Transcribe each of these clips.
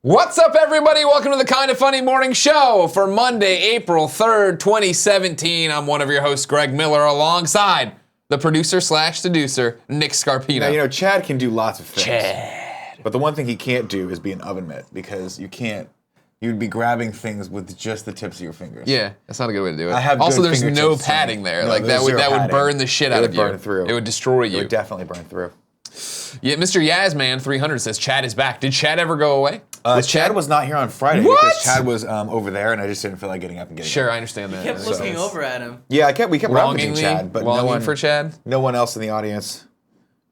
What's up, everybody? Welcome to the Kind of Funny Morning Show for Monday, April 3rd, 2017. I'm one of your hosts, Greg Miller, alongside the producer/seducer, Nick Scarpino. Now, you know, Chad can do lots of things. Chad. But the one thing he can't do is be an oven mitt, because you'd be grabbing things with just the tips of your fingers. Yeah, that's not a good way to do it. I have also, good there's no fingertips, padding there. No, like that would burn the shit out of you. It would burn through. It would destroy you. It would definitely burn through. Yeah, Mr. Yazman 300 says Chad is back. Did Chad ever go away? Chad was not here on Friday because Chad was over there, and I just didn't feel like getting up and getting Sure, up. I understand that. Kept looking over at him. Yeah, we kept referencing Chad, but longing for Chad? No one else in the audience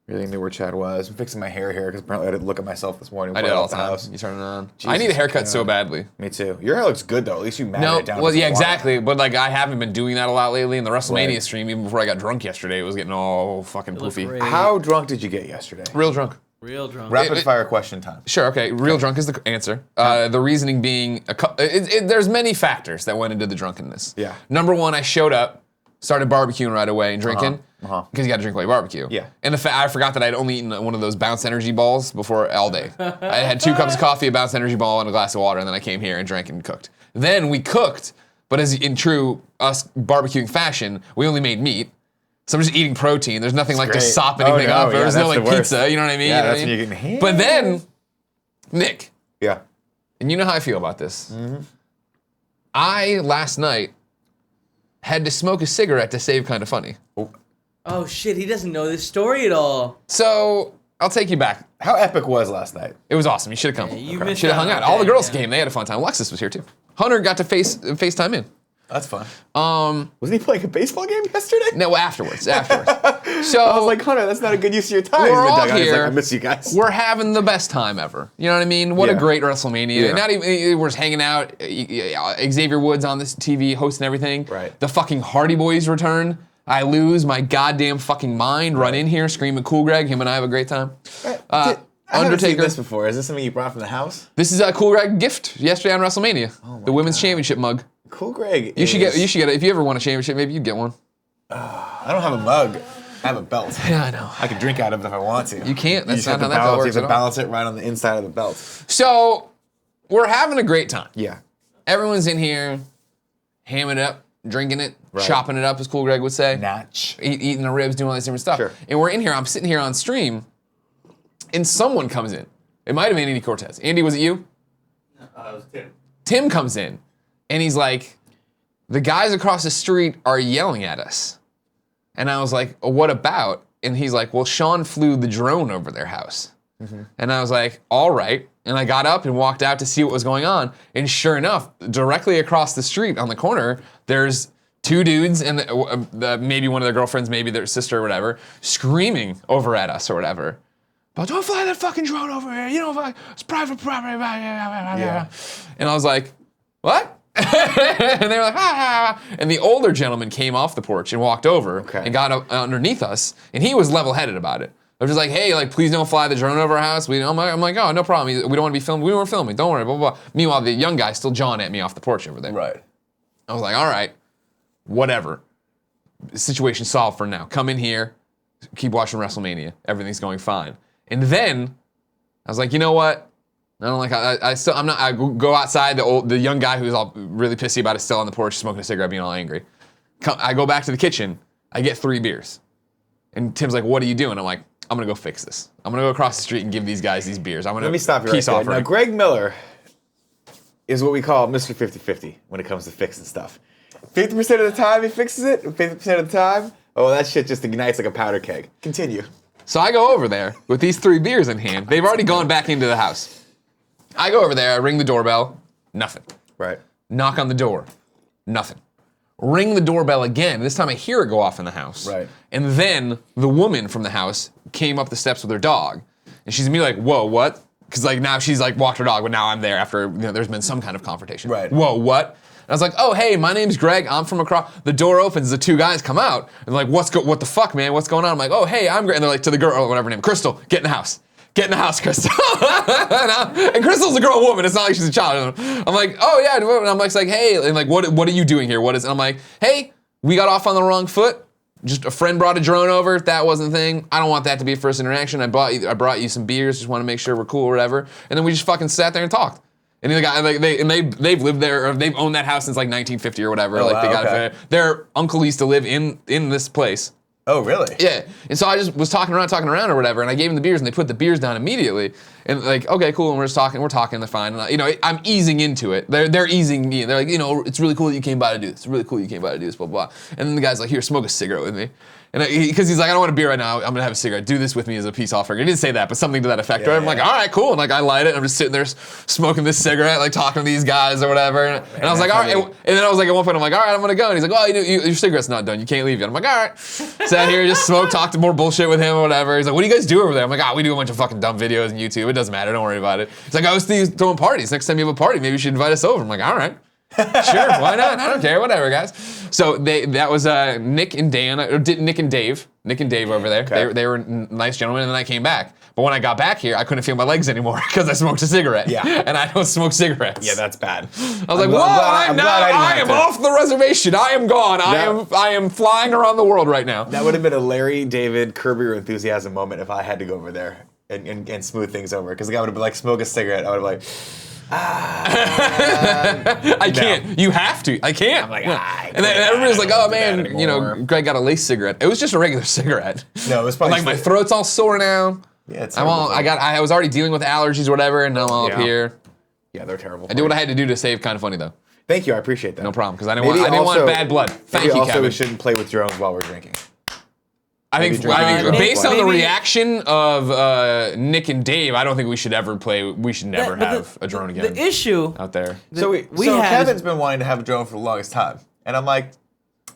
really knew where Chad was. I'm fixing my hair here because apparently I didn't look at myself this morning. I did all the time. House. You turn it on. Jesus, I need a haircut so badly. Me too. Your hair looks good though. At least you matted it down. Well, with yeah, some water. exactly. But like, I haven't been doing that a lot lately. In the WrestleMania Right. stream, even before I got drunk yesterday, it was getting all fucking poofy. great. How drunk did you get yesterday? Real drunk. Real drunk. Rapid fire question time. Sure, okay. Real drunk is the answer. The reasoning being, there's many factors that went into the drunkenness. Yeah. Number one, I showed up, started barbecuing right away and drinking. Because you got to drink while you barbecue. Yeah. And I forgot that I'd only eaten one of those Bounce Energy balls before all day. I had 2 cups of coffee, a Bounce Energy ball, and a glass of water, and then I came here and drank and cooked. Then we cooked, but as in true us barbecuing fashion, we only made meat. So I'm just eating protein. There's nothing like to great. sop Oh, anything no, up. yeah, There's no that's like the worst. pizza, you know what I mean? Yeah, You know that's what I when mean? you're getting But then, Nick, Yeah. and you know how I feel about this. I, last night, had to smoke a cigarette to save Kind of Funny. Oh shit, he doesn't know this story at all. So, I'll take you back. How epic was last night? It was awesome. You should have come. Yeah, you missed Should have hung out. out. All the Okay, girls yeah. came. They had a fun time. Alexis was here too. Hunter got to FaceTime in. That's fun. Wasn't he playing a baseball game yesterday? No, afterwards. So, I was like, Hunter, that's not a good use of your time. We're He's in the all dugout. He's here. like, I miss you guys. we're having the best time ever. You know what I mean? What a Yeah. great WrestleMania. Yeah. Not even, we're just hanging out. Xavier Woods on this TV hosting everything. Right. The fucking Hardy Boys return. I lose my goddamn fucking mind. Run in here screaming, "Cool Greg!" Him and I have a great time. I haven't seen Undertaker. this before. Is this something you brought from the house? This is a Cool Greg gift yesterday on WrestleMania. The Women's Championship mug. Cool Greg. You should get it. If you ever won a championship, maybe you'd get one. I don't have a mug. I have a belt. Yeah, I know. I can drink out of it if I want to. You can't. That's just not have how to that balance, works You have at to all. balance it right on the inside of the belt. So, we're having a great time. Yeah. Everyone's in here, hamming it up, drinking it, Right. chopping it up, as Cool Greg would say. Natch. Eating the ribs, doing all this different stuff. Sure. And we're in here, I'm sitting here on stream, and someone comes in. It might have been Andy Cortez. Andy, was it you? It was Tim. Tim comes in, and he's like, the guys across the street are yelling at us. And I was like, oh, what about? And he's like, well, Sean flew the drone over their house. And I was like, all right. And I got up and walked out to see what was going on. And sure enough, directly across the street on the corner, there's 2 dudes and maybe one of their girlfriends, maybe their sister or whatever, screaming over at us or whatever. But don't fly that fucking drone over here. You know, it's private property. Yeah. And I was like, what? And they were like, ah. And the older gentleman came off the porch and walked over and got up underneath us. And he was level-headed about it. I was just like, hey, like, please don't fly the drone over our house. I'm like, oh, no problem. We don't want to be filmed. We weren't filming. Don't worry, blah, blah, blah. Meanwhile, the young guy still jawing at me off the porch over there. Right. I was like, all right, whatever. Situation solved for now. Come in here, keep watching WrestleMania. Everything's going fine. And then I was like, you know what? I don't like. I go outside. The young guy who's all really pissy about it still on the porch, smoking a cigarette, being all angry. I go back to the kitchen. I get 3 beers, and Tim's like, "What are you doing?" I'm like, "I'm gonna go fix this. I'm gonna go across the street and give these guys these beers. I'm gonna Let me stop you right peace there. offering." Now, Greg Miller is what we call Mr. 50-50 when it comes to fixing stuff. 50% of the time he fixes it, 50% of the time, oh, that shit just ignites like a powder keg. Continue. So I go over there with these 3 beers in hand. They've already gone back into the house. I go over there, I ring the doorbell, nothing. Right. Knock on the door, nothing. Ring the doorbell again. This time I hear it go off in the house. Right. And then the woman from the house came up the steps with her dog. And she's immediately like, whoa, what? Because like now she's like walked her dog, but now I'm there after there's been some kind of confrontation. Right. Whoa, what? And I was like, oh, hey, my name's Greg. I'm from across. The door opens. The 2 guys come out. And like, what the fuck, man? What's going on? I'm like, oh, hey, I'm Greg. And they're like, to the girl, or whatever her name, Crystal, get in the house. Get in the house, Crystal. And Crystal's a girl woman. It's not like she's a child. I'm like, oh, yeah. And I'm like, hey, and like, what are you doing here? And I'm like, hey, we got off on the wrong foot. Just a friend brought a drone over. That wasn't the thing. I don't want that to be a first interaction. I brought you some beers. Just want to make sure we're cool or whatever. And then we just fucking sat there and talked. And the guy, like, they've lived there, or they've owned that house since like 1950 or whatever. Oh, like they wow, got okay. their uncle used to live in this place. Oh, really? Yeah. And so I just was talking around or whatever, and I gave them the beers, and they put the beers down immediately. And like, okay, cool. And we're talking, they're fine. And I'm easing into it. They're easing me. They're like, it's really cool that you came by to do this. It's really cool you came by to do this, blah, blah. And then the guy's like, here, smoke a cigarette with me. And because he's like, I don't want a beer right now. I'm gonna have a cigarette. Do this with me as a peace offering. He didn't say that, but something to that effect. Yeah, I'm like, all right, cool. And like, I light it. And I'm just sitting there smoking this cigarette, like talking to these guys or whatever. And I was like, all right. And then I was like, at one point, I'm like, all right, I'm gonna go. And he's like, well, your cigarette's not done. You can't leave yet. I'm like, all right. Sat here, just smoke, talked more bullshit with him or whatever. He's like, what do you guys do over there? I'm like, we do a bunch of fucking dumb videos on YouTube. It doesn't matter. Don't worry about it. He's like, I was throwing parties. Next time you have a party, maybe you should invite us over. I'm like, all right. Sure, why not? I don't care, whatever, guys. So that was Nick and Dan, or Nick and Dave over there. Okay. They were nice gentlemen, and then I came back. But when I got back here, I couldn't feel my legs anymore because I smoked a cigarette. Yeah. And I don't smoke cigarettes. Yeah, that's bad. I was like, whoa, I am off the reservation. I am gone. I am flying around the world right now. That would have been a Larry David Curb Your Enthusiasm moment if I had to go over there and smooth things over. Because the guy would have been like, smoke a cigarette. I would have been like, I can't. You have to. I can't. I'm like, and then everybody's like, oh man, Greg got a lace cigarette. It was just a regular cigarette. No, it was probably like my throat's all sore now. Yeah, it's I was already dealing with allergies or whatever, and now I'm all up here. Yeah, they're terrible. I did what I had to do to save Kind of Funny though. Thank you, I appreciate that. No problem, because I didn't want bad blood. Thank you, also Kevin. we shouldn't play with drones while we're drinking. I think based on the reaction of Nick and Dave, I don't think we should ever play. We should never have a drone again. The issue out there. So Kevin's been wanting to have a drone for the longest time, and I'm like,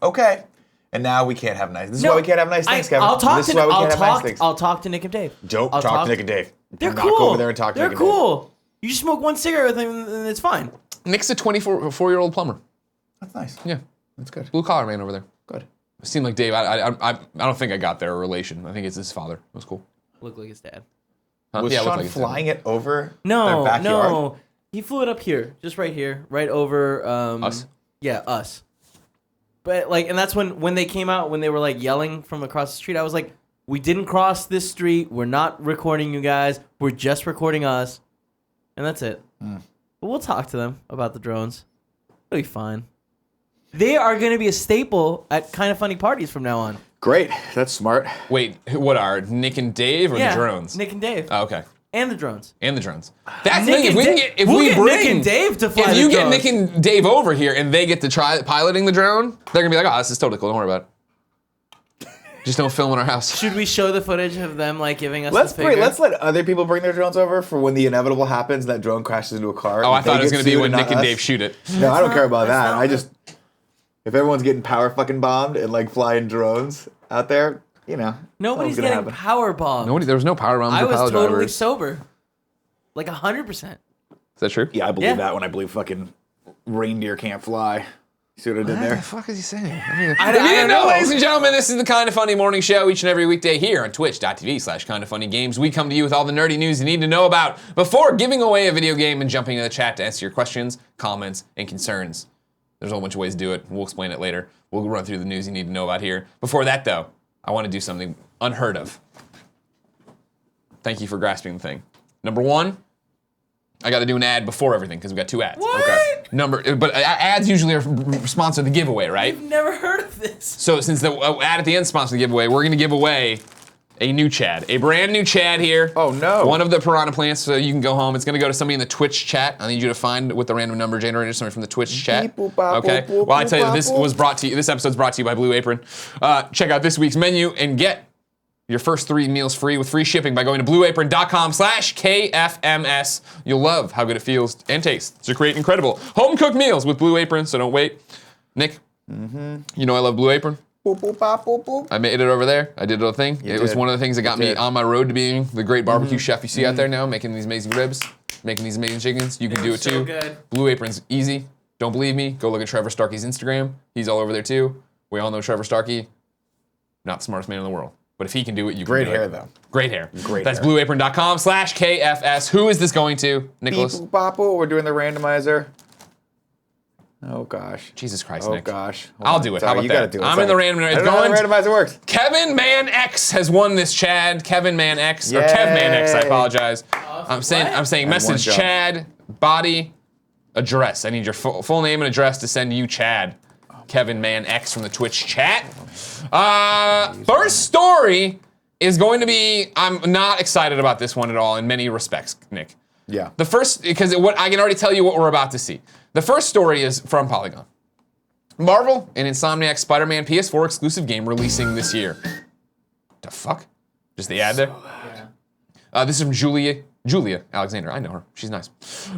okay. And now we can't have nice. This is why we can't have nice things, Kevin. I'll talk this to is why we can't have nice things. I'll talk to Nick and Dave. Don't talk to Nick and Dave. They're Do cool. not go over there and talk to Nick and Dave. They're cool. You just smoke one cigarette with them, and it's fine. Nick's a 24-year-old plumber. That's nice. Yeah, that's good. Blue collar man over there. Good. It seemed like Dave. I don't think I got their relation. I think it's his father. It was cool. Looked like his dad. Huh? Was Yeah, Sean looked like his dad. flying it over their No, backyard? no. He flew it up here, just right here, right over Us? Yeah, us. But like, and that's when they came out, when they were like yelling from across the street. I was like, we didn't cross this street. We're not recording you guys. We're just recording us, and that's it. But we'll talk to them about the drones. It'll be fine. They are going to be a staple at Kind of Funny parties from now on. Great. That's smart. Wait, what are Nick and Dave or the drones? Nick and Dave. Oh, okay. And the drones. And the drones. That's the Nick thing. If and we can Da- get, if we'll we get bring Nick and Dave to fly if the you get drones. Nick and Dave over here and they get to try piloting the drone, they're gonna be like, oh, this is totally cool. Don't worry about it. Just don't film in our house. Should we show the footage of them like giving us Let's the figure? let other people bring their drones over for when the inevitable happens. That drone crashes into a car. Oh, I and thought they it was get gonna be sued when and Nick not and us. Dave shoot it. No, I don't care about That's that. not- I just if everyone's getting power fucking bombed and like flying drones out there, Nobody's something's gonna getting happen. power bombed. There was no power bombs I or was pilot totally drivers. sober. Like 100%. Is that true? Yeah, I believe Yeah. that when I believe fucking reindeer can't fly. See what I did What there? the fuck is he saying? If you don't didn't know, know. ladies and gentlemen, this is the Kind of Funny morning show each and every weekday here on twitch.tv/kindoffunnygames. We come to you with all the nerdy news you need to know about before giving away a video game and jumping in the chat to answer your questions, comments, and concerns. There's a whole bunch of ways to do it. We'll explain it later. We'll run through the news you need to know about here. Before that, though, I want to do something unheard of. Thank you for grasping the thing. Number one, I got to do an ad before everything because we got two ads. What? Okay. But ads usually are sponsor the giveaway, right? I've never heard of this. So since the ad at the end sponsor the giveaway, we're gonna give away a new Chad, a brand new Chad here. Oh, no. One of the piranha plants, so you can go home. It's gonna go to somebody in the Twitch chat. I need you to find with the random number generator somebody from the Twitch chat. Beep, boop, bop, Okay. boop, boop, Well, I tell you, boop, this boop. was brought to you. This episode's brought to you by Blue Apron. Check out this week's menu and get your first 3 meals free with free shipping by going to blueapron.com/KFMS. You'll love how good it feels and tastes to create incredible home-cooked meals with Blue Apron, so don't wait. Nick, you know I love Blue Apron. Boop, boop, bop, boop, boop. I made it over there. I did a little thing. It was did. one of the things that got me did. on my road to being the great barbecue chef you see out there now, making these amazing ribs, making these amazing chickens. You can do it so too. good. Blue Apron's easy. Don't believe me? Go look at Trevor Starkey's Instagram. He's all over there too. We all know Trevor Starkey, not the smartest man in the world. But if he can do it, you can Great do hair, it. though. Great hair. Great That's hair. blueapron.com/KFS. Who is this going to, Beep, Nicholas? boop, bop, boop. We're doing the randomizer. Oh gosh. Jesus Christ, Oh Nick. gosh. I'll do it. Sorry, How about you that? gotta do it. I'm Sorry. in the random. I It's don't know how going. randomizer works. Kevin Man X has won this, Chad. Kevin Man X or Kev Man X. I Yay. apologize. I'm saying And message one job. Chad body address. I need your full name and address to send you, Chad. Kevin Man X from the Twitch chat. First story is going to be. I'm not excited about this one at all in many respects, Nick. Yeah. The first, because what I can already tell you what we're about to see. The first story is from Polygon. Marvel and Insomniac Spider-Man PS4 exclusive game releasing this year. The fuck? Just the ad there? This is from Julia Alexander. I know her. She's nice.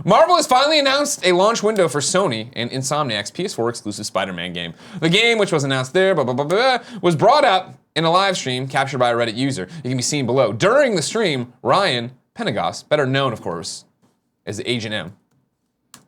Marvel has finally announced a launch window for Sony and Insomniac's PS4 exclusive Spider-Man game. The game, which was announced there, was brought up in a live stream captured by a Reddit user. It can be seen below. During the stream, Ryan Penagos, better known, of course, as Agent M,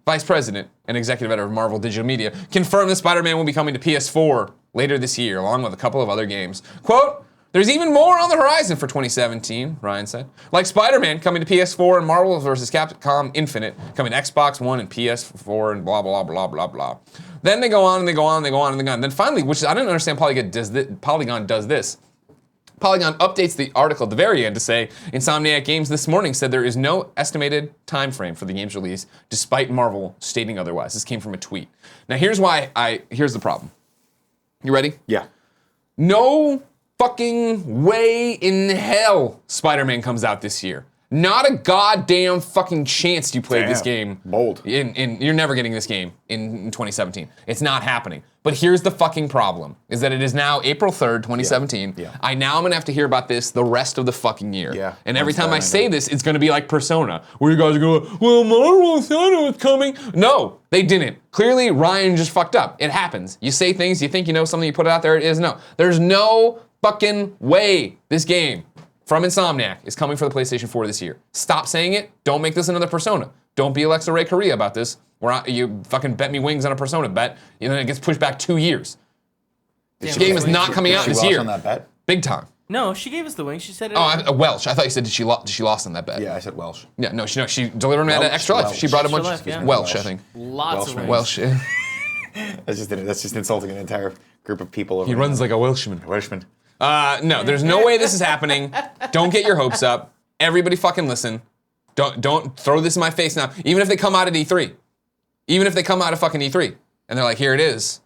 Vice President and Executive Editor of Marvel Digital Media, confirmed that Spider-Man will be coming to PS4 later this year, along with a couple of other games. Quote, there's even more on the horizon for 2017, Ryan said. Like Spider-Man coming to PS4 and Marvel vs. Capcom Infinite coming to Xbox One and PS4 and blah, blah, blah, blah, blah. Then they go on and they go on and they go on and they go on. Then finally, which I don't understand Polygon does this. Polygon updates the article at the very end to say, Insomniac Games this morning said there is no estimated time frame for the game's release, despite Marvel stating otherwise. This came from a tweet. Now here's the problem. You ready? Yeah. No fucking way in hell Spider-Man comes out this year. Not a goddamn fucking chance you played this game. Bold. You're never getting this game in 2017. It's not happening. But here's the fucking problem, is that it is now April 3rd, 2017. Yeah. I now am gonna have to hear about this the rest of the fucking year. Yeah. And every time I say this, it's gonna be like Persona, where you guys are going, well, Marvel said it was coming. No, they didn't. Clearly, Ryan just fucked up. It happens. You say things, you think you know something, you put it out there, it is no. There's no fucking way this game from Insomniac is coming for the PlayStation 4 this year. Stop saying it. Don't make this another Persona. Don't be Alexa Ray Korea about this. You fucking bet me wings on a Persona bet, and then it gets pushed back 2 years. This game is not coming out this year. On that bet? Big time. No, she gave us the wing. She said it. Oh, Welsh. I thought you said did she lost on that bet? Yeah, I said Welsh. Yeah, no, she delivered me at an extra life. Welsh. She brought a bunch Extra life, yeah. Welsh, I think. Lots of wings. Welsh. That's just insulting an entire group of people. He runs like a Welshman. Welshman. No, there's no way this is happening. Don't get your hopes up. Everybody fucking listen. Don't throw this in my face now. Even if they come out at E3. Even if they come out of fucking E3. And they're like, here it is.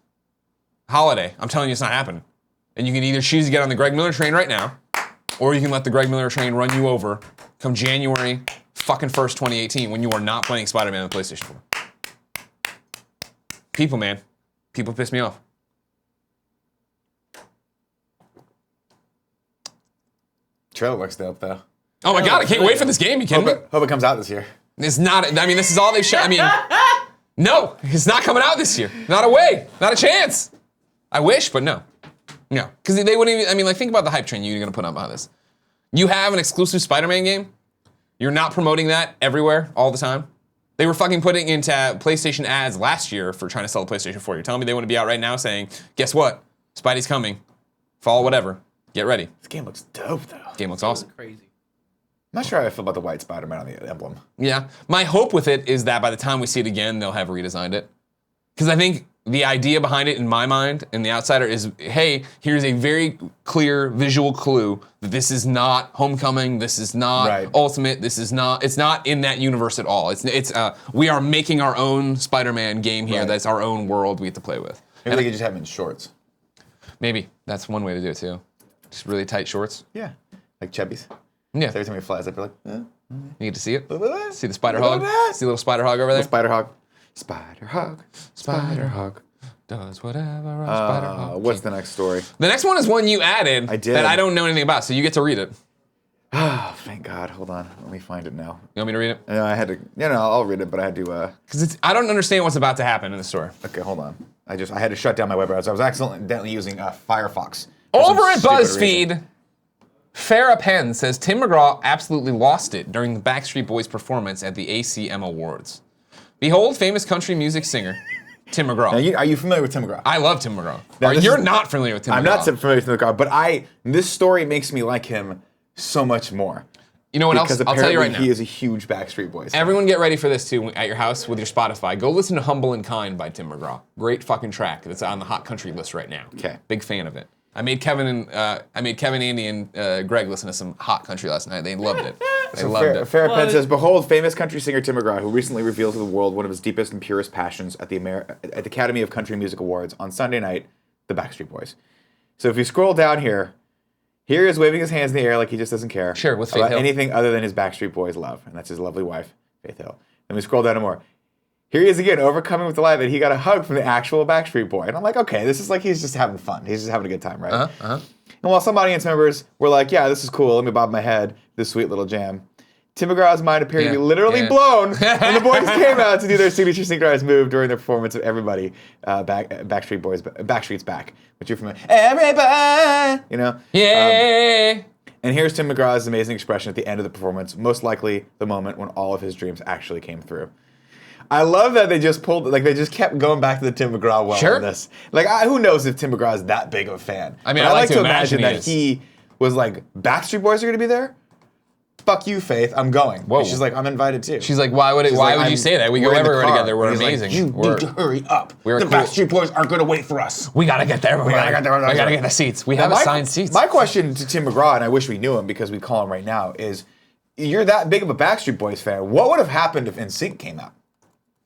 Holiday. I'm telling you it's not happening. And you can either choose to get on the Greg Miller train right now, or you can let the Greg Miller train run you over come January fucking 1st, 2018, when you are not playing Spider-Man on the PlayStation 4. People, man. People piss me off. Trailer looks dope, though. Oh my god, I can't wait for this game. You kidding me? Hope it comes out this year. It's not, I mean, this is all they've shown. I mean, no, it's not coming out this year. Not a way. Not a chance. I wish, but no. No. Because they wouldn't even, I mean, like, think about the hype train you're going to put on behind this. You have an exclusive Spider-Man game. You're not promoting that everywhere all the time. They were fucking putting into PlayStation ads last year for trying to sell the PlayStation 4. You're telling me they wouldn't be out right now saying, guess what? Spidey's coming. Fall whatever. Get ready. This game looks dope, though. Game looks awesome. Crazy. I'm not sure how I feel about the white Spider-Man on the emblem. Yeah. My hope with it is that by the time we see it again, they'll have redesigned it. Because I think the idea behind it in my mind and the outsider is, hey, here's a very clear visual clue that this is not Homecoming, this is not Ultimate, this is not, it's not in that universe at all. We are making our own Spider-Man game here that's our own world we get to play with. Maybe they could just have him in shorts. Little that's one way to do it too. Just really tight shorts. Yeah. Like Chubbies. Yeah. So every time he flies up, you're like, You get to see it. eh. See the spider hog. See the little spider hog over there. Spider Hog. Spider Hog. Spider Hog. Does whatever a spider hog. What's the next story? The next one is one you added that I don't know anything about, so you get to read it. Oh, thank God. Hold on. Let me find it now. You want me to read it? No, I had to. I'll read it, but I had to. Because I don't understand what's about to happen in the story. Okay, hold on. I had to shut down my web browser. I was accidentally using Firefox. Over at BuzzFeed, Farrah Penn says Tim McGraw absolutely lost it during the Backstreet Boys performance at the ACM Awards. Behold, famous country music singer Tim McGraw. Now, are you familiar with Tim McGraw? I love Tim McGraw. Now, You're not familiar with Tim McGraw. I'm not familiar with Tim McGraw, but this story makes me like him so much more. You know what else? Because I'll tell you right apparently now. he is a huge Backstreet Boys fan. Everyone get ready for this too at your house with your Spotify. Go listen to Humble and Kind by Tim McGraw. Great fucking track that's on the hot country list right now. Okay. Big fan of it. I made Kevin, Andy, and Greg listen to some hot country last night. They loved it. They loved it. Farrah Penn says, "Behold, famous country singer Tim McGraw, who recently revealed to the world one of his deepest and purest passions at the Academy of Country Music Awards on Sunday night, the Backstreet Boys." So if you scroll down here he is waving his hands in the air like he just doesn't care. Sure, with Faith about Hill. anything other than his Backstreet Boys love, and that's his lovely wife, Faith Hill. Then we scroll down more. Here he is again, overcoming with delight that he got a hug from the actual Backstreet Boy. And I'm like, okay, this is like he's just having fun. He's just having a good time, right? And while some audience members were like, yeah, this is cool, let me bob my head, this sweet little jam, Tim McGraw's mind appeared to be literally blown when the boys came out to do their signature synchronized move during their performance of Everybody, Backstreet's Back, which you're familiar. Everybody, you know? Yeah. And here's Tim McGraw's amazing expression at the end of the performance, most likely the moment when all of his dreams actually came through. I love that they just they just kept going back to the Tim McGraw well on this. Like, who knows if Tim McGraw is that big of a fan? I mean, but I like to imagine imagine that he was like, Backstreet Boys are going to be there? Fuck you, Faith, I'm going. Whoa. And she's like, I'm invited too. She's like, why would you say that? We go we're in the everywhere car. together. We're And he's amazing. Like, you need to hurry up. We're The cool. Backstreet Boys aren't going to wait for us. We gotta get there. We gotta get the seats. We have Now, assigned seats. My question to Tim McGraw, and I wish we knew him because we call him right now, is you're that big of a Backstreet Boys fan. What would have happened if NSYNC came out?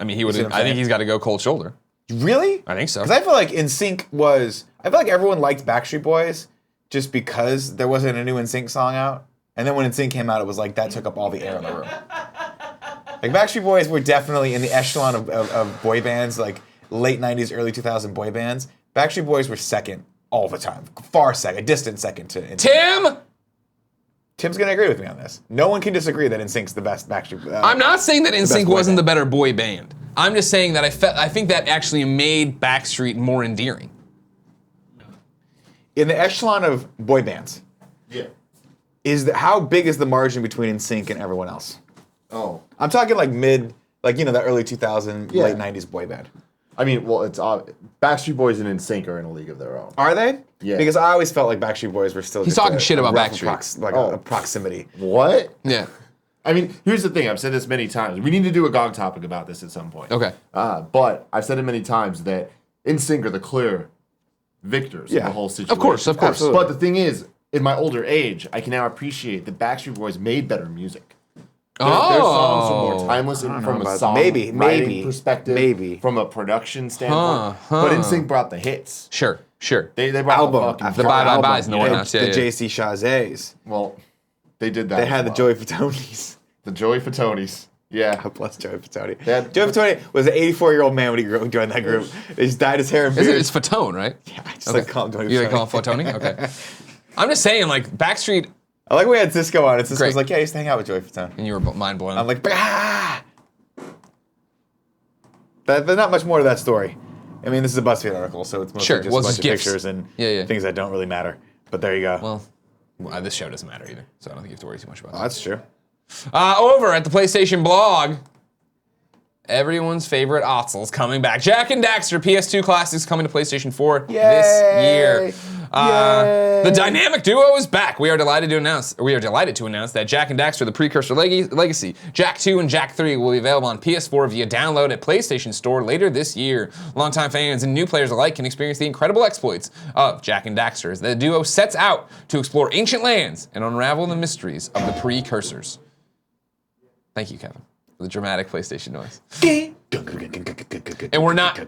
I mean, he would. see what I'm I think saying? he's got to go cold shoulder. Really? I think so. Because I feel like NSYNC was. I feel like everyone liked Backstreet Boys just because there wasn't a new NSYNC song out. And then when NSYNC came out, it was like that took up all the air in the room. Like Backstreet Boys were definitely in the echelon of boy bands, like late 90s, early 2000 boy bands. Backstreet Boys were second all the time. Far second, a distant second to NSYNC. Tim's going to agree with me on this. No one can disagree that NSYNC's the best Backstreet. I'm not saying that NSYNC boy wasn't band. the better boy band. I'm just saying that I think that actually made Backstreet more endearing. In the echelon of boy bands, how big is the margin between NSYNC and everyone else? Oh. I'm talking like that early 2000, late 90s boy band. I mean, well, it's Backstreet Boys and NSYNC are in a league of their own. Are they? Yeah. Because I always felt like Backstreet Boys were still He's just talking shit about rough Backstreet. a proximity. What? Yeah. I mean, here's the thing. I've said this many times. We need to do a GOG topic about this at some point. Okay. But I've said it many times that NSYNC are the clear victors of the whole situation. Of course. Absolutely. But the thing is, in my older age, I can now appreciate that Backstreet Boys made better music. Their songs are more timeless from a about song maybe perspective, from a production standpoint. But NSYNC brought the hits. Sure. They brought Album the fucking after The Bye Bye album. Byes and the whatnots. The JC Chazés. Well, they did that. They as had the well. Joey Fatonis. The Joey Fatonis. Yeah. God bless Joey Fatoni. That- Joey Fatoni was an 84-year-old man when he joined that group. He just dyed his hair and beard. It's Fatone, right? Yeah, I just like call him Joey You like Fatoni. call him Fatone? Okay. I'm just saying, like, Backstreet, I like we had Cisco on it. Cisco Great. was like, yeah, I used to hang out with Joey Fatoni. and you were mind blown. I'm like, ah! There's not much more to that story. I mean, this is a BuzzFeed article, so it's mostly Sure, just well, a it's bunch of just gifs. pictures and Yeah. things that don't really matter. But there you go. Well, this show doesn't matter either, so I don't think you have to worry too much about Oh, that. that's true. Over at the PlayStation blog, everyone's favorite Otzel's coming back. Jack and Daxter PS2 classics coming to PlayStation 4 this year. The dynamic duo is back. We are delighted to announce that Jack and Daxter, the precursor legacy, Jack 2 and Jack 3 will be available on PS4 via download at PlayStation Store later this year. Longtime fans and new players alike can experience the incredible exploits of Jack and Daxter as the duo sets out to explore ancient lands and unravel the mysteries of the precursors. Thank you, Kevin, for the dramatic PlayStation noise. And we're not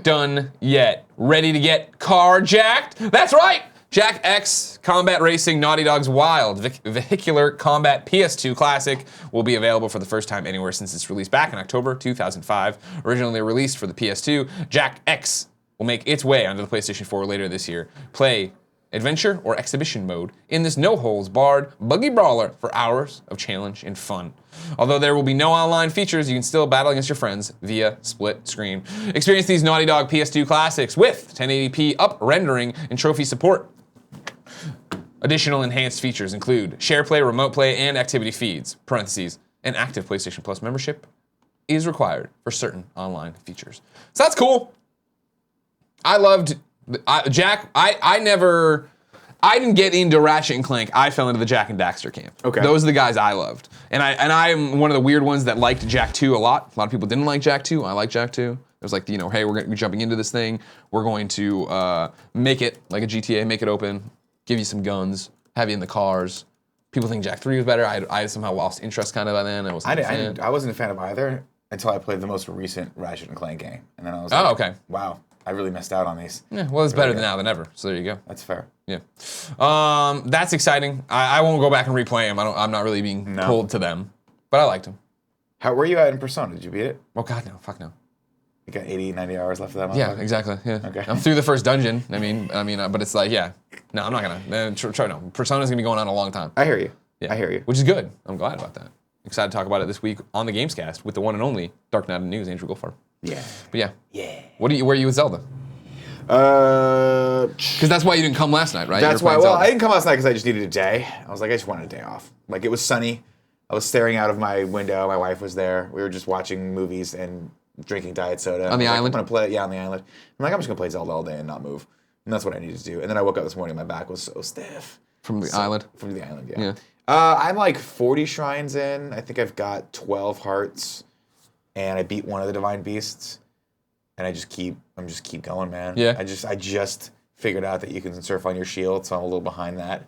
done yet. Ready to get carjacked? That's right! Jack X Combat Racing Naughty Dog's Wild Vehicular Combat PS2 Classic will be available for the first time anywhere since its release back in October 2005. Originally released for the PS2, Jack X will make its way onto the PlayStation 4 later this year. Play adventure or exhibition mode in this no-holds-barred buggy brawler for hours of challenge and fun. Although there will be no online features, you can still battle against your friends via split screen. Experience these Naughty Dog PS2 classics with 1080p up rendering and trophy support. Additional enhanced features include share play, remote play, and activity feeds, parentheses, an active PlayStation Plus membership is required for certain online features. So that's cool. I loved Jack. I never I didn't get into Ratchet and Clank. I fell into the Jack and Daxter camp. Okay. Those are the guys I loved. And I'm one of the weird ones that liked Jak 2 a lot. A lot of people didn't like Jak 2. I like Jak 2. It was like, hey, we're jumping into this thing. We're going to make it like a GTA, make it open, give you some guns, have you in the cars. People think Jak 3 was better. I somehow lost interest kind of by then. I wasn't a fan of either until I played the most recent Ratchet and Clank game. And then I was okay. Wow, I really missed out on these. Yeah, well, it's better now than ever. So there you go. That's fair. Yeah. That's exciting. I won't go back and replay them. I'm not really being pulled to them. But I liked them. How were you at in Persona? Did you beat it? Oh, God, no. Fuck no. You got 80, 90 hours left of that? Yeah, exactly. Yeah. Okay. I'm through the first dungeon. I mean, but it's like, yeah. No, I'm not going to. No. Persona's going to be going on a long time. I hear you. Yeah. I hear you. Which is good. I'm glad about that. Excited to talk about it this week on the Gamescast with the one and only Dark Knight of News, Andrew Goldfarb. Yeah. But yeah. Yeah. Where are you with Zelda? Because that's why you didn't come last night, right? That's why. Well, I didn't come last night because I just needed a day. I was like, I just wanted a day off. Like, it was sunny. I was staring out of my window. My wife was there. We were just watching movies and drinking diet soda. On the island? I'm gonna play. Yeah, on the island. I'm like, I'm just gonna play Zelda all day and not move. And that's what I needed to do. And then I woke up this morning. My back was so stiff. From the island? From the island, Yeah. I'm like 40 shrines in. I think I've got 12 hearts, and I beat one of the divine beasts. And I'm just keep going, man. Yeah. I just figured out that you can surf on your shield, so I'm a little behind that.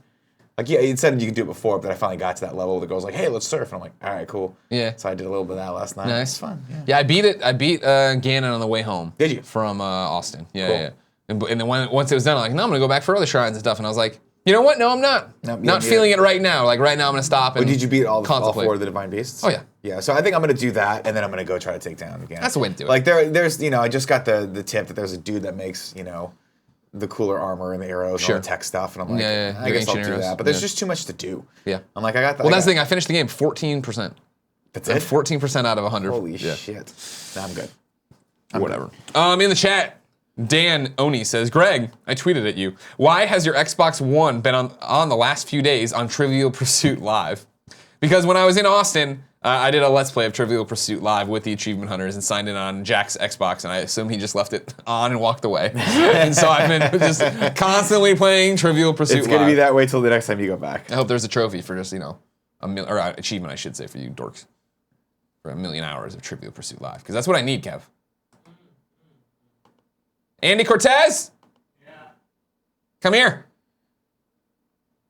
Like, yeah, it said you could do it before, but I finally got to that level that goes like, hey, let's surf. And I'm like, all right, cool. Yeah. So I did a little bit of that last night. Nice. It's fun. Yeah. Yeah, I beat it. I beat Ganon on the way home. Did you? From Austin. Yeah, Cool. yeah. And then once it was done, I'm like, no, I'm going to go back for other shrines and stuff. And I was like, you know what? No, I'm not. Not feeling it right now. Like, right now, I'm going to stop and But did you beat all contemplate. 4 of the divine beasts? Oh, yeah. Yeah, so I think I'm going to do that, and then I'm going to go try to take down again. That's the way to do it. Like, there's, I just got the tip that there's a dude that makes, the cooler armor and the arrows and all the tech stuff, and I'm like, I guess I'll do that. But there's just too much to do. Yeah. I'm like, I got that. Well, that's the thing. I finished the game 14%. That's I'm it? 14% out of 100. Holy shit. Nah, I'm good. Whatever. In the chat, Dan Oni says, Greg, I tweeted at you. Why has your Xbox One been on the last few days on Trivial Pursuit Live? Because when I was in Austin, I did a Let's Play of Trivial Pursuit Live with the Achievement Hunters and signed in on Jack's Xbox, and I assume he just left it on and walked away. And so I've been just constantly playing Trivial Pursuit Live. It's going to be that way till the next time you go back. I hope there's a trophy for just, or achievement, I should say, for you dorks. For 1 million hours of Trivial Pursuit Live. Because that's what I need, Kev. Andy Cortez? Yeah. Come here.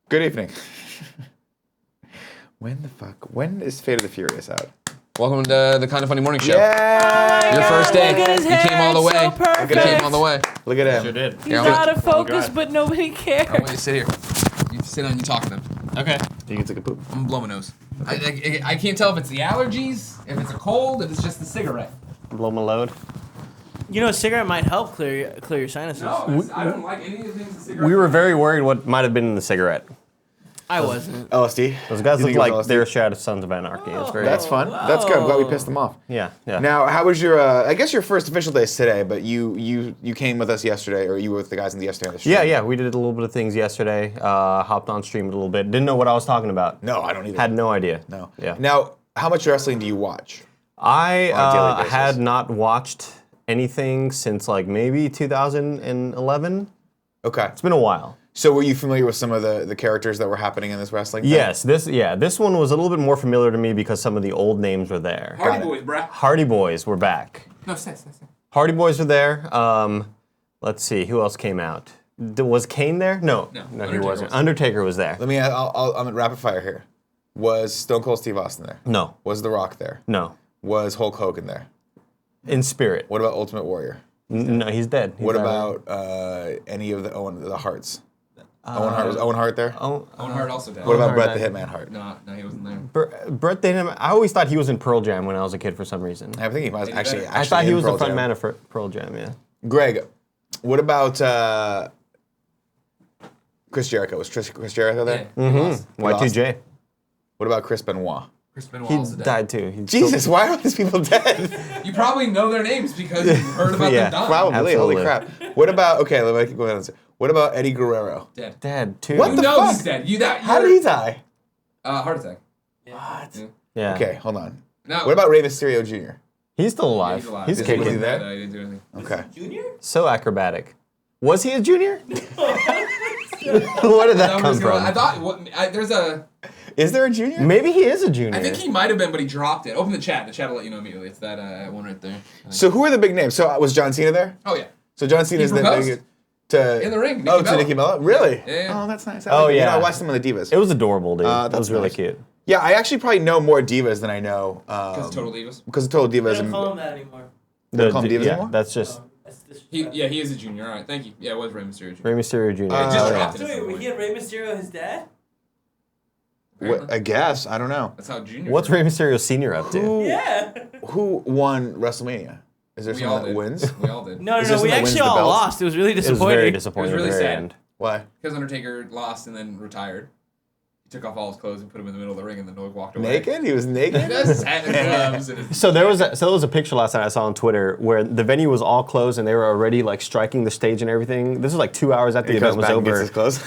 Good evening. When is Fate of the Furious out? Welcome to the Kind of Funny Morning Show. Yeah! Your first day. Look at his You came all the way. hair, so perfect. You came all the way. Look at him. Sure did. He's Here, out of focus, God. but nobody I cares. want you to sit here. You sit down and you talk to them. Okay. You can take a poop. I'm gonna blow my nose. I can't tell if it's the allergies, if it's a cold, if it's just the cigarette. Blow my load. A cigarette might help clear your sinuses. I don't like any of the things the cigarette. We were very worried what might have been in the cigarette. I wasn't. LSD. Those guys You look think it was like LSD? they're straight out of Sons of Anarchy. It's very That's fun. That's good. I'm glad we pissed them off. yeah. Now, how was your? I guess your first official day is today, but you came with us yesterday, or you were with the guys in the yesterday on the stream. Yeah. We did a little bit of things yesterday. Hopped on stream a little bit. Didn't know what I was talking about. No, I don't either. Had no idea. No. Yeah. Now, how much wrestling do you watch? I On a daily basis. had not watched anything since like maybe 2011. Okay. It's been a while. So, were you familiar with some of the characters that were happening in this wrestling thing? Yes. This one was a little bit more familiar to me because some of the old names were there. Got it. Boys, bruh. Hardy Boys were back. No, say. Hardy Boys were there. Let's see, who else came out? Was Kane there? No, he Undertaker wasn't. was. Undertaker was there. Let me. I'm at rapid fire here. Was Stone Cold Steve Austin there? No, Was The Rock there? no. Was Hulk Hogan there? In spirit. What about Ultimate Warrior? No, he's dead. He's What not about any of the Hearts? Was Owen Hart there? Oh, Owen Hart also died. What about Hart Bret the died. Hitman Hart? No, he wasn't there. Brett Denham. I always thought he was in Pearl Jam when I was a kid for some reason. I think he was actually. I thought he in was Pearl the front Jam. man of Pearl Jam. Yeah. Greg, what about Chris Jericho? Was Chris Jericho there? Y2J. What about Chris Benoit? Chris Benoit He also died. died too. He Jesus, why are these people dead? You probably know their names because you heard about Yeah. them dying. Probably. Holy Absolutely. crap. What about? Okay, let me keep going. What about Eddie Guerrero? Dead. Dead too. What You the know fuck? he's dead. How did he die? Heart attack. What? Yeah. Okay, hold on. No. What about Rey Mysterio Jr.? He's still alive. He's alive. He's He kicking. wasn't there? dead. He didn't do anything. Okay. Junior? So acrobatic. Was he a junior? Where did that come from? I thought there's a. Is there a junior? Maybe he is a junior. I think he might have been, but he dropped it. Open the chat. The chat will let you know immediately. It's that one right there. So who are the big names? So was John Cena there? Oh yeah. So John Cena's He proposed to in the ring. Nikki to Bella. Nikki Bella. Really? Yeah. Oh, that's nice. Oh, yeah. I watched them on the Divas. It was adorable, dude. That that's was really nice. cute. Yeah, I actually probably know more divas than I know. Because Total Divas. Because of Total They Divas. don't call him that anymore. They don't call him divas yeah, anymore? that's just That's He is a junior. All right, thank you. Yeah, it was Rey Mysterio Jr. Rey Mysterio Jr. It just yeah. dropped it at some Wait, point. he had Rey Mysterio his dad? I guess. I don't know. That's how junior. What's Rey Mysterio Sr. up to? Who, Yeah. who won WrestleMania? Is there We someone all that did. wins? We all did. No, Is no, this we one that wins actually the all belts? lost. It was really It was disappointing. very disappointing. It was at the really very sad. end. Why? Because Undertaker lost and then retired. He took off all his clothes and put him in the middle of the ring, and then walked away. Naked? He was naked? Just had gloves and his- So there was a picture last night I saw on Twitter where the venue was all closed and they were already like striking the stage and everything. This was like 2 hours after the He event comes was back and gets over. his clothes.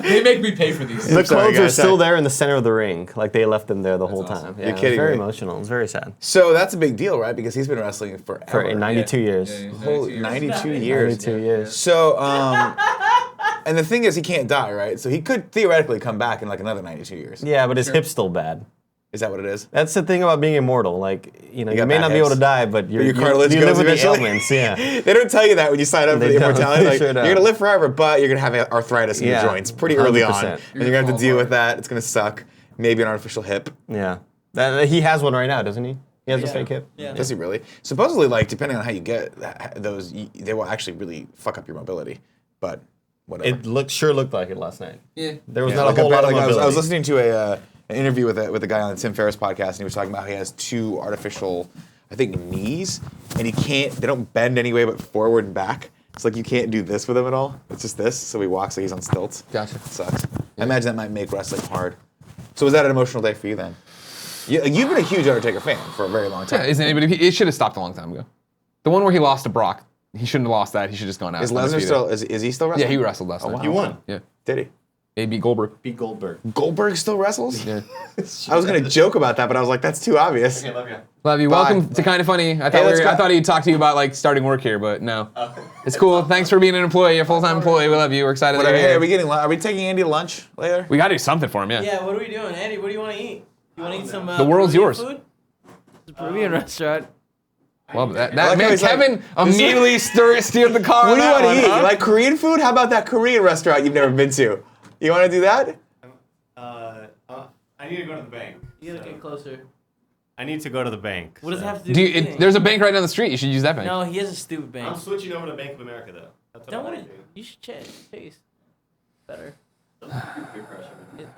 They make me pay for these. The Sorry, clothes were guys, still I- there in the center of the ring. Like they left them there the whole awesome. time. You're Yeah, it was kidding very me. emotional. It was very sad. So that's a big deal, right? Because he's been wrestling forever. For in 92 years. Yeah, Holy 92 years. 92 years. So, and the thing is, he can't die, right? So he could theoretically come back in like another 92 years. Yeah, but his hip's still bad. Is that what it is? That's the thing about being immortal. Like, you got may bad not be able hips. to die, but your you cartilage live goes with the eventually? ailments. Yeah. They don't tell you that when you sign up for They the don't. immortality. They Like, sure you're don't. going to live forever, but you're going to have arthritis in Yeah. your joints pretty early on. 100%. And you're going to have to deal with that. It's going to suck. Maybe an artificial hip. Yeah. He has one right now, doesn't he? He has a fake hip. Yeah. Does he really? Supposedly, like, depending on how you get those, they will actually really fuck up your mobility. But whatever. It sure looked like it last night. Yeah. There was Yeah, not like a whole lot of I mobility. was listening to an interview with a guy on the Tim Ferriss podcast, and he was talking about how he has 2 artificial, I think, knees, and they don't bend any way but forward and back. It's like you can't do this with him at all. It's just this, so he walks like he's on stilts. Gotcha. It sucks. I imagine that might make wrestling hard. So was that an emotional day for you then? You've been a huge Undertaker fan for a very long time. Yeah, isn't anybody? It should have stopped a long time ago. The one where he lost to Brock, he shouldn't have lost that. He should have just gone out. Is Lesnar undefeated. still? Is he still wrestling? Yeah, he wrestled last night. wow. He won. Yeah, Did he? he beat Goldberg. Beat Goldberg. Goldberg still wrestles? Yeah. I was gonna joke about that, but I was like, that's too obvious. Love you. Love you. Bye. Welcome to Kind of Funny. I let's go. thought he'd talk to you about like starting work here, but no. It's cool. Thanks for being an employee, a full-time employee. We love you. We're excited that Whatever. you're Hey, here. are we taking Andy to lunch later? We gotta do something for him. Yeah. Yeah, what are we doing? Andy, what do you want to eat? You want to eat some The world's Peruvian yours. food? It's a Peruvian restaurant. Well, that like how man, he's like, Kevin immediately steered the car. What do you on that want to one, eat? huh? You like Korean food? How about that Korean restaurant you've never been to? You want to do that? I need to go to the bank. You gotta get closer. I need to go to the bank. What does it have to do with eating? There's a bank right down the street. You should use that bank. No, he has a stupid bank. I'm switching over to Bank of America though. That's what Don't I worry. want to do. You should chase. Better. Peer pressure.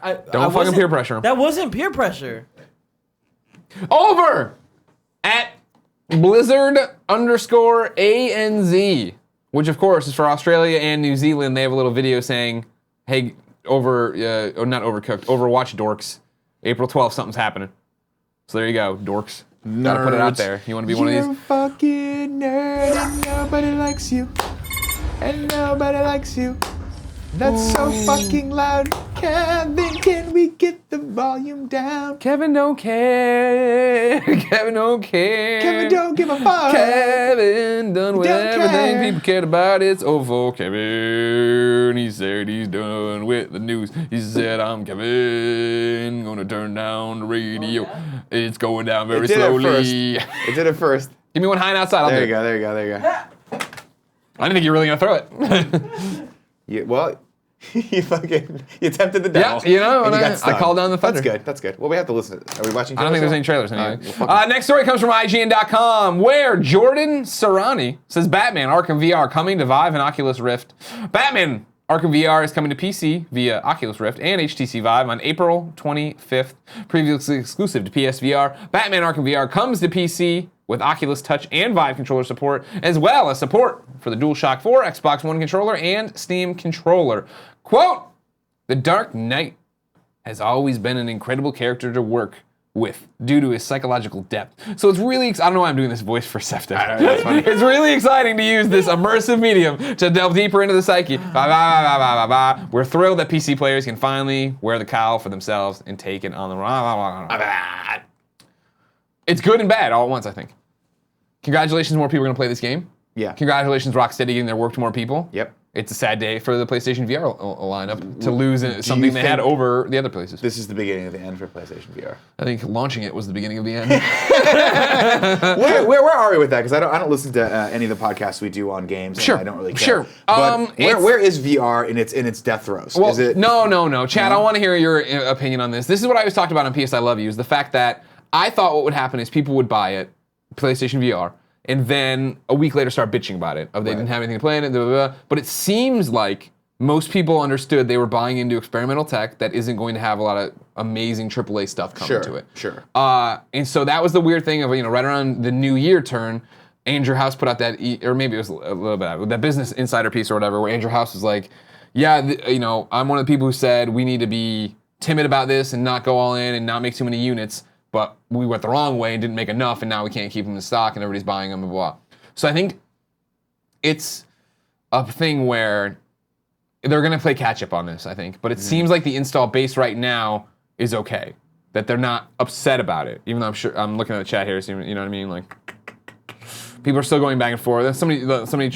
I Don't fucking wasn't- peer pressure him. That wasn't peer pressure. Over at Blizzard_ANZ, which of course is for Australia and New Zealand. They have a little video saying, "Hey, not Overcooked, Overwatch dorks. April 12th, something's happening." So there you go, dorks. Gotta put it out Nerds. there. You want to be one of You're a these? fucking nerd and nobody likes you. And nobody likes you. That's so fucking loud. Kevin, can we get the volume down? Kevin don't care. Kevin don't care. Kevin, don't give a fuck. Kevin done with Don't everything care. people cared about. It's over for Kevin. He said he's done with the news. He said, "I'm Kevin. Gonna turn down the radio. It's going down very It did it slowly." first. It did it first. Give me one high and outside. I'll There do you it. go, there you go, there you go. I didn't think you were really gonna throw it. Well, you attempted the Yeah, devil. you know, and got I stung. called down the thunder. That's good, that's good. Well, we have to listen. Are we watching? I don't think there's any trailers trailers anyway. All right, well, fuck Next story comes from IGN.com, where Jordan Serrani says Batman Arkham VR coming to Vive and Oculus Rift. Batman Arkham VR is coming to PC via Oculus Rift and HTC Vive on April 25th. Previously exclusive to PSVR, Batman Arkham VR comes to PC with Oculus Touch and Vive controller support, as well as support for the DualShock 4, Xbox One controller, and Steam controller. Quote, "The Dark Knight has always been an incredible character to work with due to his psychological depth." So it's really, I don't know why I'm doing this voice for Sefton. It's really exciting to use this immersive medium to delve deeper into the psyche. We're thrilled that PC players can finally wear the cowl for themselves and take it on the It's good and bad all at once, I think. Congratulations, more people are going to play this game. Yeah. Congratulations, Rocksteady, getting their work to more people. Yep. It's a sad day for the PlayStation VR lineup to lose something they had think over the other places. This is the beginning of the end for PlayStation VR. I think launching it was the beginning of the end. Where are we with that? Because I don't listen to any of the podcasts we do on games. And Sure. I don't really care. Sure. But where is VR in its death throes? Well, is it? No. Chad, I want to hear your opinion on this. This is what I always talked about on PS I Love You, is the fact that I thought what would happen is people would buy it, PlayStation VR, and then a week later start bitching about it. They didn't have anything to play in it, blah, blah, blah. But it seems like most people understood they were buying into experimental tech that isn't going to have a lot of amazing AAA stuff coming to it. Sure. And so that was the weird thing of, right around the new year turn, Andrew House put out that, or maybe it was a little bit, that Business Insider piece or whatever, where Andrew House was like, yeah, I'm one of the people who said we need to be timid about this and not go all in and not make too many units. But we went the wrong way and didn't make enough, and now we can't keep them in stock, and everybody's buying them, blah, blah, blah. So I think it's a thing where they're going to play catch-up on this, I think. But it seems like the install base right now is okay, that they're not upset about it, even though I'm looking at the chat here, so you know what I mean? Like, people are still going back and forth. Somebody,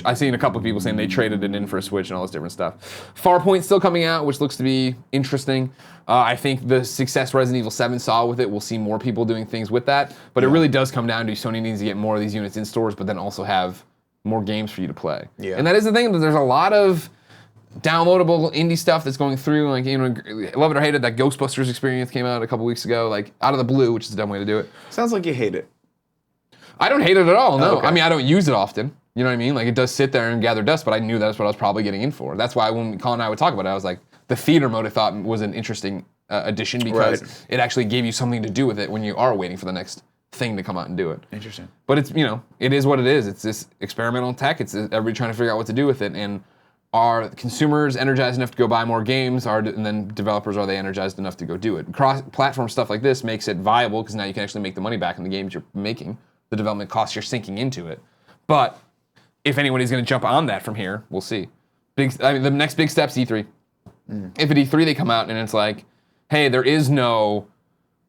I've seen a couple of people saying they traded it in for a Switch and all this different stuff. Farpoint's still coming out, which looks to be interesting. I think the success Resident Evil 7 saw with it, we'll see more people doing things with that. But it really does come down to Sony needs to get more of these units in stores, but then also have more games for you to play. Yeah. And that is the thing, that there's a lot of downloadable indie stuff that's going through. Like, love it or hate it, that Ghostbusters experience came out a couple weeks ago, like out of the blue, which is a dumb way to do it. Sounds like you hate it. I don't hate it at all, no. okay. I mean, I don't use it often. You know what I mean? Like, it does sit there and gather dust, but I knew that's what I was probably getting in for. That's why when Colin and I would talk about it, I was like, the theater mode I thought was an interesting addition because it actually gave you something to do with it when you are waiting for the next thing to come out and do it. Interesting. But it's, it is what it is. It's this experimental tech. It's everybody trying to figure out what to do with it. And are consumers energized enough to go buy more games? And then developers, are they energized enough to go do it? Cross-platform stuff like this makes it viable because now you can actually make the money back in the games you're making. The development costs you're sinking into it. But if anybody's going to jump on that from here, we'll see. The next big step's E3. If at E3 they come out and it's like, hey, there is no,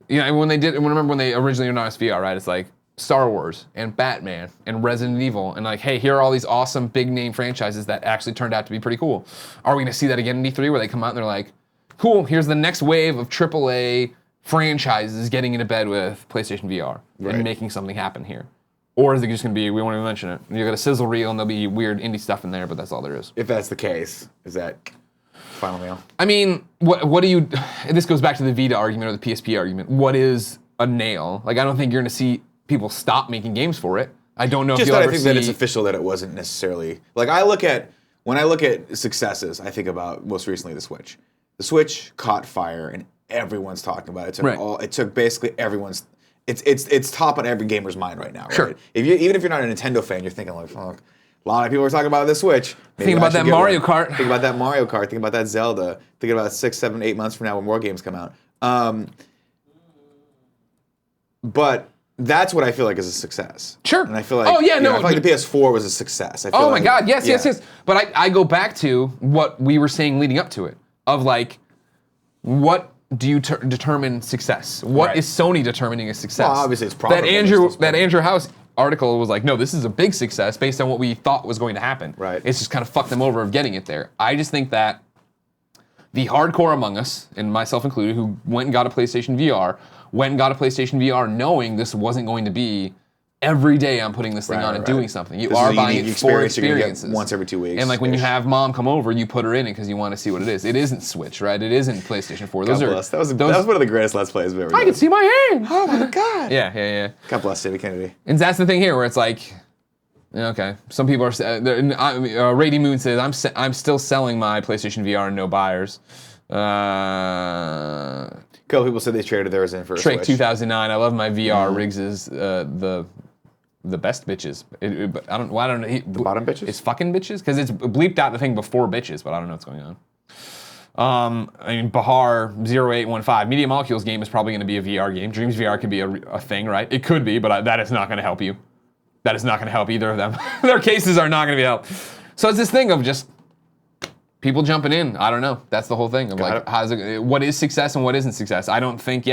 remember when they originally announced VR, right? It's like Star Wars and Batman and Resident Evil and like, hey, here are all these awesome big name franchises that actually turned out to be pretty cool. Are we going to see that again in E3 where they come out and they're like, cool, here's the next wave of AAA franchises getting into bed with PlayStation VR and making something happen here? Or is it just going to be, we won't even mention it. You got a sizzle reel and there'll be weird indie stuff in there, but that's all there is. If that's the case, is that final meal? I mean, what do you, this goes back to the Vita argument or the PSP argument. What is a nail? Like, I don't think you're going to see people stop making games for it. I don't know if you'll ever see. That it's official that it wasn't necessarily, like when I look at successes, I think about most recently the Switch. The Switch caught fire and everyone's talking about it. It took basically everyone's, it's top on every gamer's mind right now, right? Sure. Even if you're not a Nintendo fan, you're thinking like, fuck, a lot of people are talking about the Switch. Think about that Mario Kart. Think about that Mario Kart. Think about that Zelda. Think about 6, 7, 8 months from now when more games come out. But that's what I feel like is a success. Sure. And I feel like, I feel like the PS4 was a success. I feel oh my like, God, yes. But I go back to what we were saying leading up to it, of like, what do you determine success? What is Sony determining as success? Well, obviously it's profitable. That Andrew House article was like, no, this is a big success based on what we thought was going to happen. Right. It's just kind of fucked them over of getting it there. I just think that the hardcore among us, and myself included, who went and got a PlayStation VR, knowing this wasn't going to be every day I'm putting this thing on and doing something. You are buying it for experiences. Once every 2 weeks. And like when you have mom come over, you put her in it because you want to see what it is. It isn't Switch, right? It isn't PlayStation 4. God bless. That was one of the greatest Let's Plays we've ever done. I can see my hand. Oh my God. Yeah. God bless David Kennedy. And that's the thing here where it's like, okay, some people are, Rady Moon says, I'm still selling my PlayStation VR and no buyers. A couple people said they traded theirs in for a Trek Switch. 2009. I love my VR. Riggs is the best bitches. I don't know. The bottom bitches? It's fucking bitches? Because it's bleeped out the thing before bitches, but I don't know what's going on. I mean, Bahar 0815. Media Molecules game is probably going to be a VR game. Dreams VR could be a thing, right? It could be, but that is not going to help you. That is not going to help either of them. Their cases are not going to be helped. So it's this thing of just people jumping in. I don't know. That's the whole thing of what is success and what isn't success. I don't think,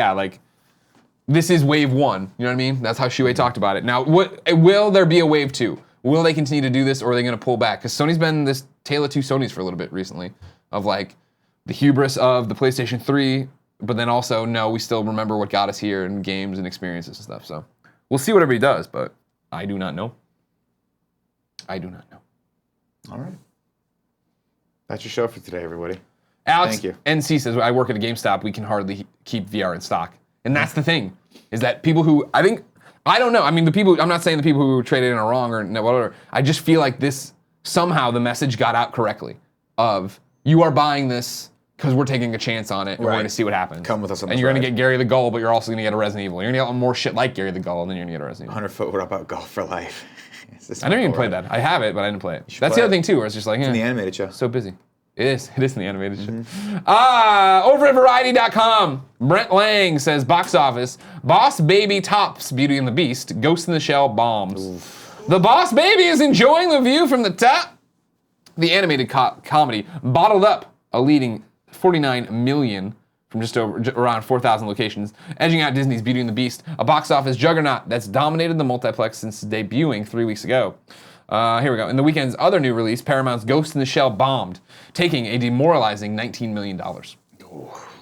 this is wave one. You know what I mean? That's how Shuei talked about it. Now, will there be a wave two? Will they continue to do this, or are they going to pull back? Because Sony's been this tale of two Sonys for a little bit recently, of like the hubris of the PlayStation 3, but then also, no, we still remember what got us here in games and experiences and stuff. So we'll see what everybody does, but I do not know. I do not know. All right. That's your show for today, everybody. Alex Thank you. NC says, I work at a GameStop, we can hardly keep VR in stock. And that's the thing, is that people who, I don't know, I mean, I'm not saying the people who traded in are wrong or whatever. I just feel like somehow the message got out correctly of, you are buying this because we're taking a chance on it and we're going to see what happens. Come with us on and this you're going to ride. get Gary the Gull, but you're also going to get a Resident Evil. You're going to get more shit like Gary the Gull, and then you're going to get a Resident Evil. 100-foot, we're about golf for life. I never even played that. I have it, but I didn't play it. That's play the other it. thing too, where it's just like, In the animated show. so busy. It is in the animated show. Over at Variety.com, Brent Lang says, box office, Boss Baby tops Beauty and the Beast, Ghost in the Shell bombs. Oof. The Boss Baby is enjoying the view from the top. The animated comedy bottled up a leading $49 million from around 4,000 locations, edging out Disney's Beauty and the Beast, a box office juggernaut that's dominated the multiplex since debuting 3 weeks ago. Here we go. In the weekend's other new release, Paramount's Ghost in the Shell bombed, taking a demoralizing $19 million.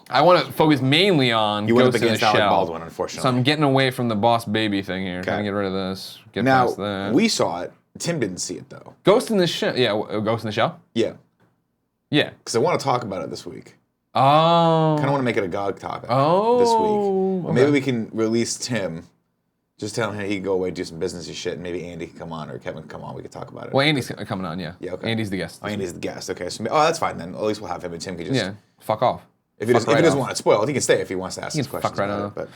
I want to focus mainly on You went up Ghost in the against Alec Shell. Baldwin, unfortunately. So I'm getting away from the Boss Baby thing here. Trying to get rid of this. Get Now, past that. we saw it. Tim didn't see it, though. Ghost in the Shell. Yeah, Ghost in the Shell? Yeah. Yeah. Because I want to talk about it this week. Oh. Kind of want to make it a GOG topic this Oh, week. okay. Maybe we can release Tim. Just tell him he can go away, do some businessy shit, and maybe Andy can come on or Kevin can come on. We could talk about it. Well, Andy's coming on, yeah. Yeah, okay. Andy's the guest. Oh, Andy's the guest. Okay, so that's fine then. At least we'll have him and Tim can just. Yeah, fuck off. If he Fuck doesn't, right off. want it spoiled, he can stay if he wants to ask He us can questions fuck right about off. it. But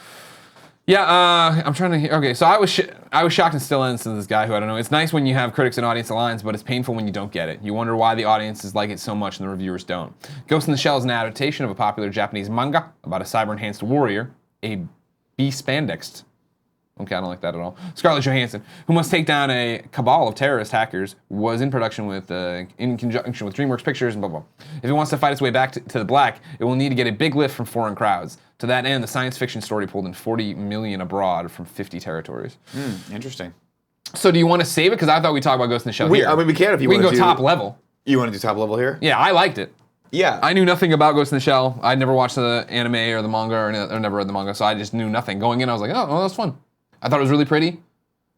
Yeah, I'm trying to hear. Okay, so I was shocked and still am to this guy who I don't know. It's nice when you have critics and audience alliance, but it's painful when you don't get it. You wonder why the audiences like it so much and the reviewers don't. Ghost in the Shell is an adaptation of a popular Japanese manga about a cyber-enhanced warrior, a bespandexed. Okay, I don't like that at all. Scarlett Johansson, who must take down a cabal of terrorist hackers, was in production in conjunction with DreamWorks Pictures and blah, blah. If it wants to fight its way back to the black, it will need to get a big lift from foreign crowds. To that end, the science fiction story pulled in $40 million abroad from 50 territories. interesting. So do you want to save it? Because I thought we'd talk about Ghost in the Shell here. I mean, we can if you We want can to go top level. You want to do top level here? Yeah, I liked it. Yeah. I knew nothing about Ghost in the Shell. I'd never watched the anime or the manga or never read the manga, so I just knew nothing. Going in, I was like, oh, well, that's fun. I thought it was really pretty.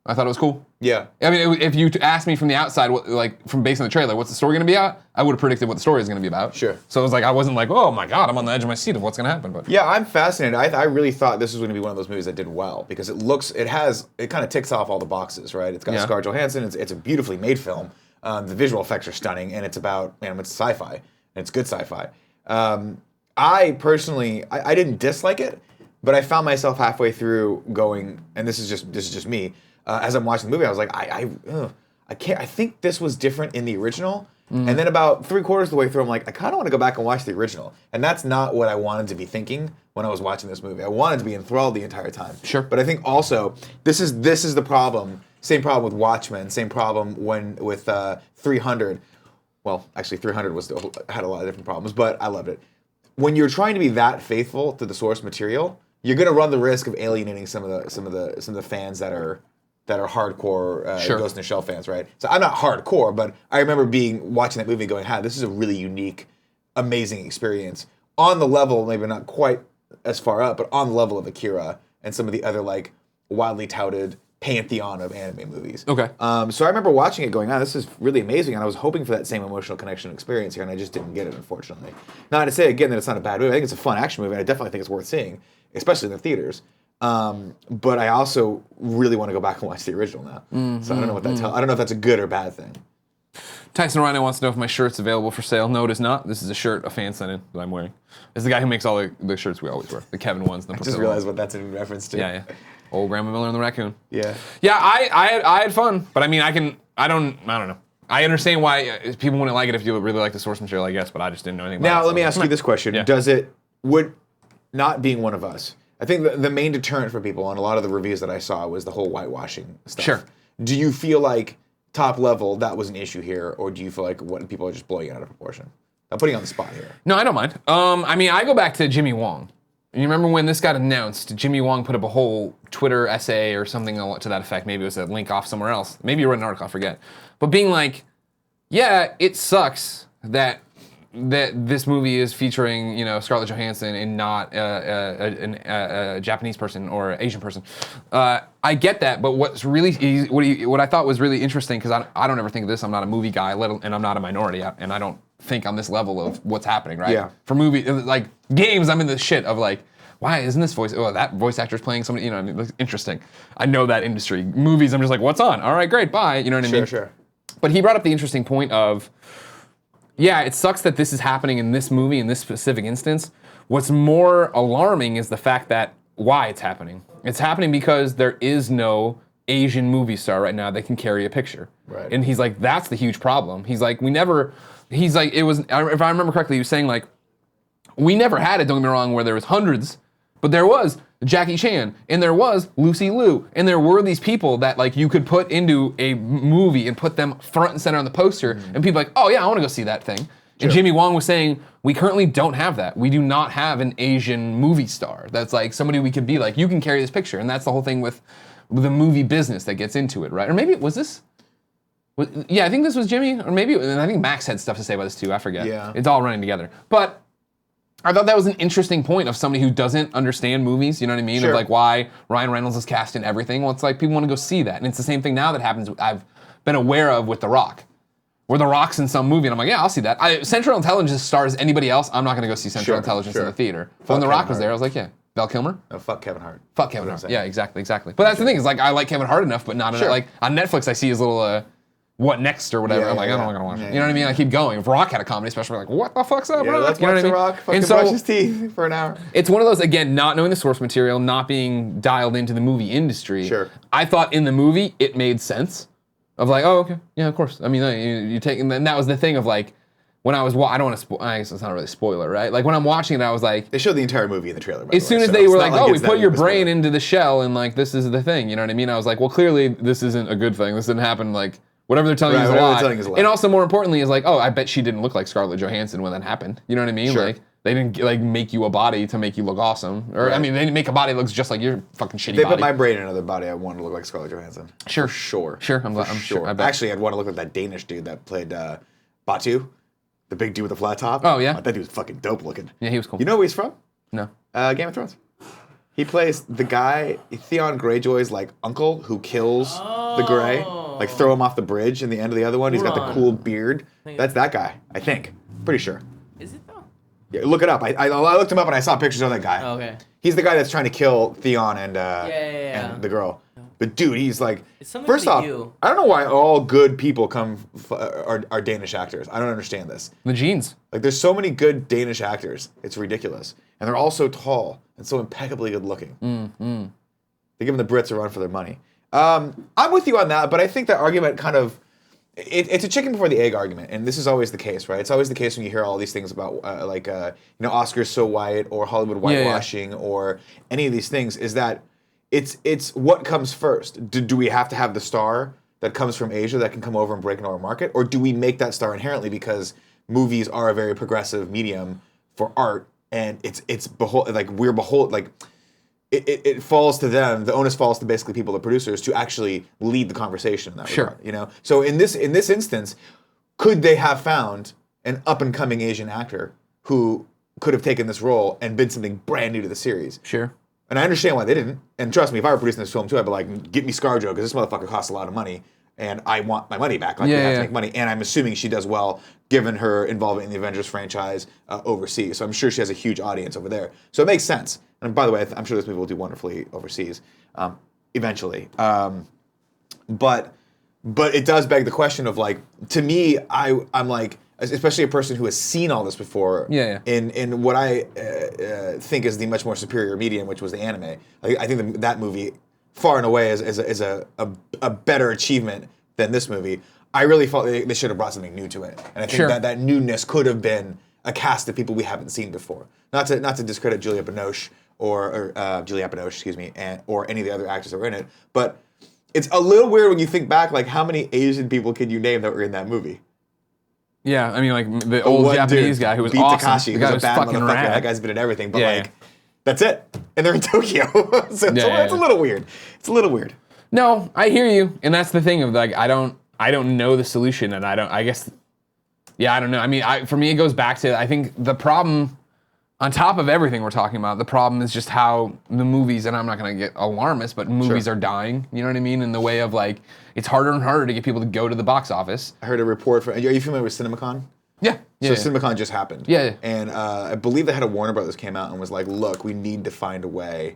I thought it was cool. Yeah. I mean, if you asked me from the outside, from based on the trailer, what's the story going to be about? I would have predicted what the story is going to be about. Sure. So it was like, I wasn't like, oh my God, I'm on the edge of my seat of what's going to happen. But Yeah, I'm fascinated. I really thought this was going to be one of those movies that did well because it kind of ticks off all the boxes, right? It's got Scarlett Johansson. It's a beautifully made film. The visual effects are stunning, and it's about, it's sci-fi, and it's good sci-fi. I personally, I didn't dislike it, but I found myself halfway through going, and this is just me. As I'm watching the movie, I was like, I can't. I think this was different in the original. And then about 3/4 of the way through, I'm like, I kind of want to go back and watch the original. And that's not what I wanted to be thinking when I was watching this movie. I wanted to be enthralled the entire time. Sure. But I think also this is the problem. Same problem with Watchmen. Same problem with 300. Well, actually, 300 had a lot of different problems, but I loved it. When you're trying to be that faithful to the source material, you're going to run the risk of alienating some of the fans that are hardcore Ghost in the Shell fans, right? So I'm not hardcore, but I remember watching that movie and going, this is a really unique, amazing experience. On the level, maybe not quite as far up, but on the level of Akira and some of the other wildly touted pantheon of anime movies. Okay. So I remember watching it going, this is really amazing, and I was hoping for that same emotional connection experience here, and I just didn't get it, unfortunately. Not to say, again, that it's not a bad movie. I think it's a fun action movie, and I definitely think it's worth seeing, especially in the theaters. But I also really want to go back and watch the original now. So I don't know what I don't know if that's a good or bad thing. Tyson Rhino wants to know if my shirt's available for sale. No, it is not. This is a shirt a fan sent in that I'm wearing. It's the guy who makes all the shirts we always wear. The Kevin ones. The I just realized what that's in reference to. Yeah. Old Grandma Miller and the Raccoon. Yeah. Yeah, I had fun, but I mean, I don't know. I understand why people wouldn't like it if you really like the source material, I guess, but I just didn't know anything about it. Now, let me ask you this question. Yeah. Would not being one of us, I think the main deterrent for people on a lot of the reviews that I saw was the whole whitewashing stuff. Sure. Do you feel like top level that was an issue here, or do you feel like what people are just blowing it out of proportion? I'm putting you on the spot here. No, I don't mind. I mean, I go back to Jimmy Wong. You remember when this got announced, Jimmy Wong put up a whole Twitter essay or something to that effect. Maybe it was a link off somewhere else. Maybe you read an article, I forget. But being like, yeah, it sucks that this movie is featuring, Scarlett Johansson and not a Japanese person or Asian person. I get that, but what's really what I thought was really interesting, because I don't ever think of this. I'm not a movie guy, and I'm not a minority, and I don't think on this level of what's happening, right? Yeah. For movie, like games, I'm in the shit of like, why isn't this voice? Oh, that voice actor's playing somebody. It looks interesting. I know that industry. Movies, I'm just like, what's on? All right, great, bye. You know what I mean? Sure. But he brought up the interesting point of, yeah, it sucks that this is happening in this movie in this specific instance. What's more alarming is the fact that why it's happening. It's happening because there is no Asian movie star right now that can carry a picture. Right. And he's like, that's the huge problem. He's like, it was, if I remember correctly, he was saying like, we never had it, don't get me wrong, where there was hundreds, but there was Jackie Chan, and there was Lucy Liu, and there were these people that like you could put into a movie and put them front and center on the poster, and people like, oh yeah, I want to go see that thing. Sure. And Jimmy Wong was saying, we currently don't have that. We do not have an Asian movie star that's like somebody we could be like, you can carry this picture, and that's the whole thing with the movie business that gets into it, right? Or maybe it was this. Yeah, I think this was Jimmy, or maybe, and I think Max had stuff to say about this too. I forget. Yeah. It's all running together, but. I thought that was an interesting point of somebody who doesn't understand movies, you know what I mean? Sure. Of like why Ryan Reynolds is cast in everything. Well, it's like people want to go see that. And it's the same thing now that happens, I've been aware of with The Rock. Where The Rock's in some movie and I'm like, yeah, I'll see that. Central Intelligence stars anybody else, I'm not going to go see Central Intelligence in the theater. But when The Rock was there, I was like, yeah. Val Kilmer? No, fuck Kevin Hart. Fuck Kevin Hart. Yeah, exactly. But that's the thing, is like I like Kevin Hart enough, but not like on Netflix I see his little What Next or whatever. I'm like, I'm not gonna watch it. You know what I mean? I keep going. If Rock had a comedy special, we're like, what the fuck's up, bro? Let's you know watch what I The mean? Rock fucking And so, brush his teeth for an hour. it's one of those, again, not knowing the source material, not being dialed into the movie industry. Sure. I thought in the movie it made sense. Of like, oh, okay, yeah, of course. I mean, you take, and that was the thing of like, when I was, I don't want to spoil, I guess it's not really a spoiler, right? Like when I'm watching it, I was like, They showed the entire movie in the trailer. as soon as they were like, oh, we put your brain into the shell and like, this is the thing, you know what I mean? I was like, well, clearly this isn't a good thing. This didn't happen like, whatever they're telling you is a lie. And also more importantly is like, oh, I bet she didn't look like Scarlett Johansson when that happened. You know what I mean? Sure. Like, they didn't like make you a body to make you look awesome. Or I mean, they didn't make a body that looks just like your fucking shitty They body. put my brain in another body, I want to look like Scarlett Johansson. Sure. Sure. I'm sure. I bet. Actually, I'd want to look like that Danish dude that played Batu, the big dude with the flat top. Oh, yeah? I thought he was fucking dope looking. Yeah, he was cool. You know where he's from? No. Game of Thrones. He plays the guy, Theon Greyjoy's like uncle who kills the Grey. Like throw him off the bridge in the end of the other one. He's got the cool beard. That's that guy, I think. Pretty sure. Is it though? Yeah, look it up. I looked him up and I saw pictures of that guy. Oh, okay. He's the guy that's trying to kill Theon and Yeah. the girl. But dude, he's like. It's something First with off, you. I don't know why all good people are Danish actors. I don't understand this. The genes. Like, there's so many good Danish actors. It's ridiculous, and they're all so tall and so impeccably good looking. They give them the Brits a run for their money. I'm with you on that, but I think that argument kind of. It's a chicken before the egg argument, and this is always the case, right? It's always the case when you hear all these things about, Oscars so white or Hollywood whitewashing or any of these things. Is that it's what comes first? Do we have to have the star that comes from Asia that can come over and break into our market, or do we make that star inherently because movies are a very progressive medium for art, and it falls to them. The onus falls to basically people, the producers, to actually lead the conversation in that regard. So in this instance, could they have found an up and coming Asian actor who could have taken this role and been something brand new to the series? Sure. And I understand why they didn't. And trust me, if I were producing this film too, I'd be like, get me ScarJo, because this motherfucker costs a lot of money, and I want my money back. Like, we have to make money. And I'm assuming she does well, given her involvement in the Avengers franchise overseas. So I'm sure she has a huge audience over there. So it makes sense. And by the way, I'm sure this movie will do wonderfully overseas eventually. But it does beg the question of, like, to me, I'm like, especially a person who has seen all this before, in what I think is the much more superior medium, which was the anime. I think that movie, far and away, is a better achievement than this movie. I really felt they should have brought something new to it, and I think that newness could have been a cast of people we haven't seen before. Not to discredit Juliette Binoche or any of the other actors that were in it, but it's a little weird when you think back, like, how many Asian people can you name that were in that movie? Yeah, I mean, like the old Japanese guy who was beat awesome. Takashi, The guy who's was a bad fucking motherfucker. rad. That guy's been in everything, but That's it. And they're in Tokyo. So it's a little weird. It's a little weird. No, I hear you, and that's the thing of like I don't know the solution, and I don't know. I mean, for me, it goes back to I think the problem. On top of everything we're talking about, the problem is just how the movies, and I'm not going to get alarmist, but movies are dying, you know what I mean? In the way of like, it's harder and harder to get people to go to the box office. I heard a report are you familiar with CinemaCon? Yeah. So CinemaCon just happened. Yeah. And I believe the head of Warner Brothers came out and was like, look, we need to find a way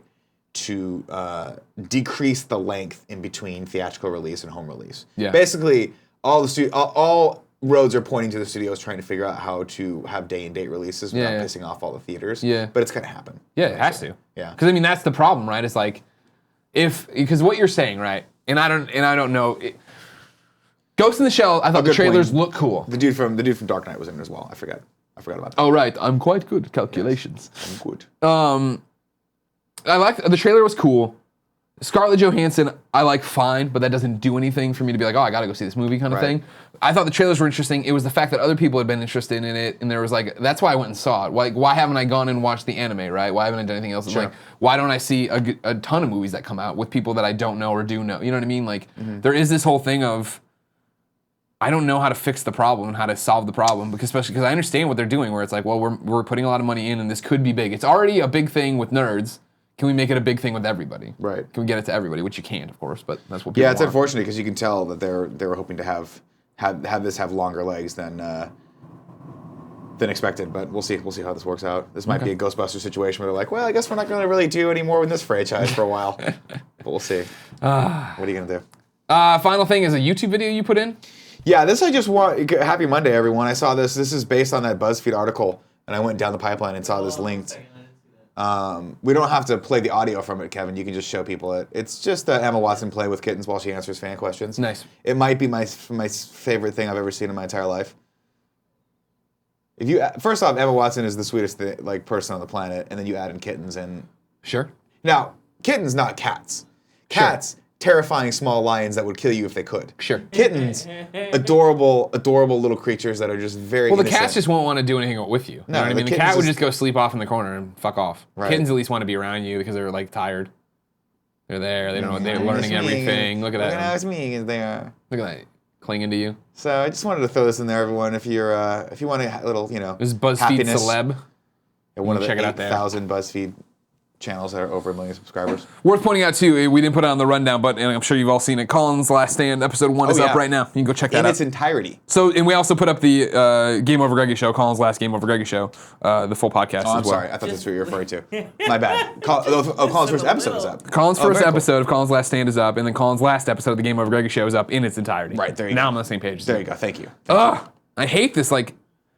to decrease the length in between theatrical release and home release. Yeah. Basically, all roads are pointing to the studios trying to figure out how to have day and date releases without pissing off all the theaters. Yeah. But it's going to happen. Yeah, it has to. Yeah. Because I mean, that's the problem, right? It's like, because what you're saying, right? And I don't know. Ghost in the Shell, I thought the trailers look cool. The dude from Dark Knight was in it as well. I forgot about that. Oh, right. I'm quite good at calculations. Yes, I'm good. I like the trailer was cool. Scarlett Johansson, I like fine, but that doesn't do anything for me to be like, oh, I gotta go see this movie kind of thing. I thought the trailers were interesting. It was the fact that other people had been interested in it, and there was like, that's why I went and saw it. Like, why haven't I gone and watched the anime, right? Why haven't I done anything else? It's like, why don't I see a ton of movies that come out with people that I don't know or do know? You know what I mean? Like, there is this whole thing of, I don't know how to fix the problem and how to solve the problem, especially because I understand what they're doing, where it's like, well, we're putting a lot of money in, and this could be big. It's already a big thing with nerds. Can we make it a big thing with everybody? Right. Can we get it to everybody? Which you can't, of course, but that's what people it's want. unfortunate because you can tell that they were hoping to have this have longer legs than expected. But we'll see how this works out. This might be a Ghostbusters situation where they're like, well, I guess we're not going to really do any more with this franchise for a while. But we'll see. What are you going to do? Final thing is a YouTube video you put in. Yeah, this I just want. Happy Monday, everyone. I saw this. This is based on that BuzzFeed article, and I went down the pipeline and saw this linked. We don't have to play the audio from it, Kevin. You can just show people it. It's just Emma Watson play with kittens while she answers fan questions. Nice. It might be my favorite thing I've ever seen in my entire life. First off, Emma Watson is the sweetest person on the planet, and then you add in kittens and Sure. now kittens, not cats. Cats, terrifying small lions that would kill you if they could. Sure. Kittens, adorable little creatures that are just very. Well, the innocent. cats just won't want to do anything with you. You know what I mean? The kittens cat would just go sleep off in the corner and fuck off. Right. Kittens at least want to be around you because they're like tired. They're there. They don't know. They're learning everything. Look at that. Look at how it's me. There. Look at that. Clinging to you. So I just wanted to throw this in there, everyone. If you want a little, This is BuzzFeed happiness, Celeb. One of the check it out there. 8,000 BuzzFeed channels that are over 1 million subscribers. Worth pointing out too, we didn't put it on the rundown, but and I'm sure you've all seen it. Colin's Last Stand, episode 1 is up right now. You can go check that in out. its entirety. So, and we also put up the Game Over Greggy show, Colin's Last Game Over Greggy show, the full podcast Oh, I'm as well. sorry. I thought that's what you were referring to. My bad. Colin's first episode is up. Colin's Oh, first very cool. episode of Colin's Last Stand is up, and then Colin's last episode of the Game Over Greggy show is up in its entirety. Right, there you now go. I'm on the same page. There you go. Thank you. Ugh, I hate this,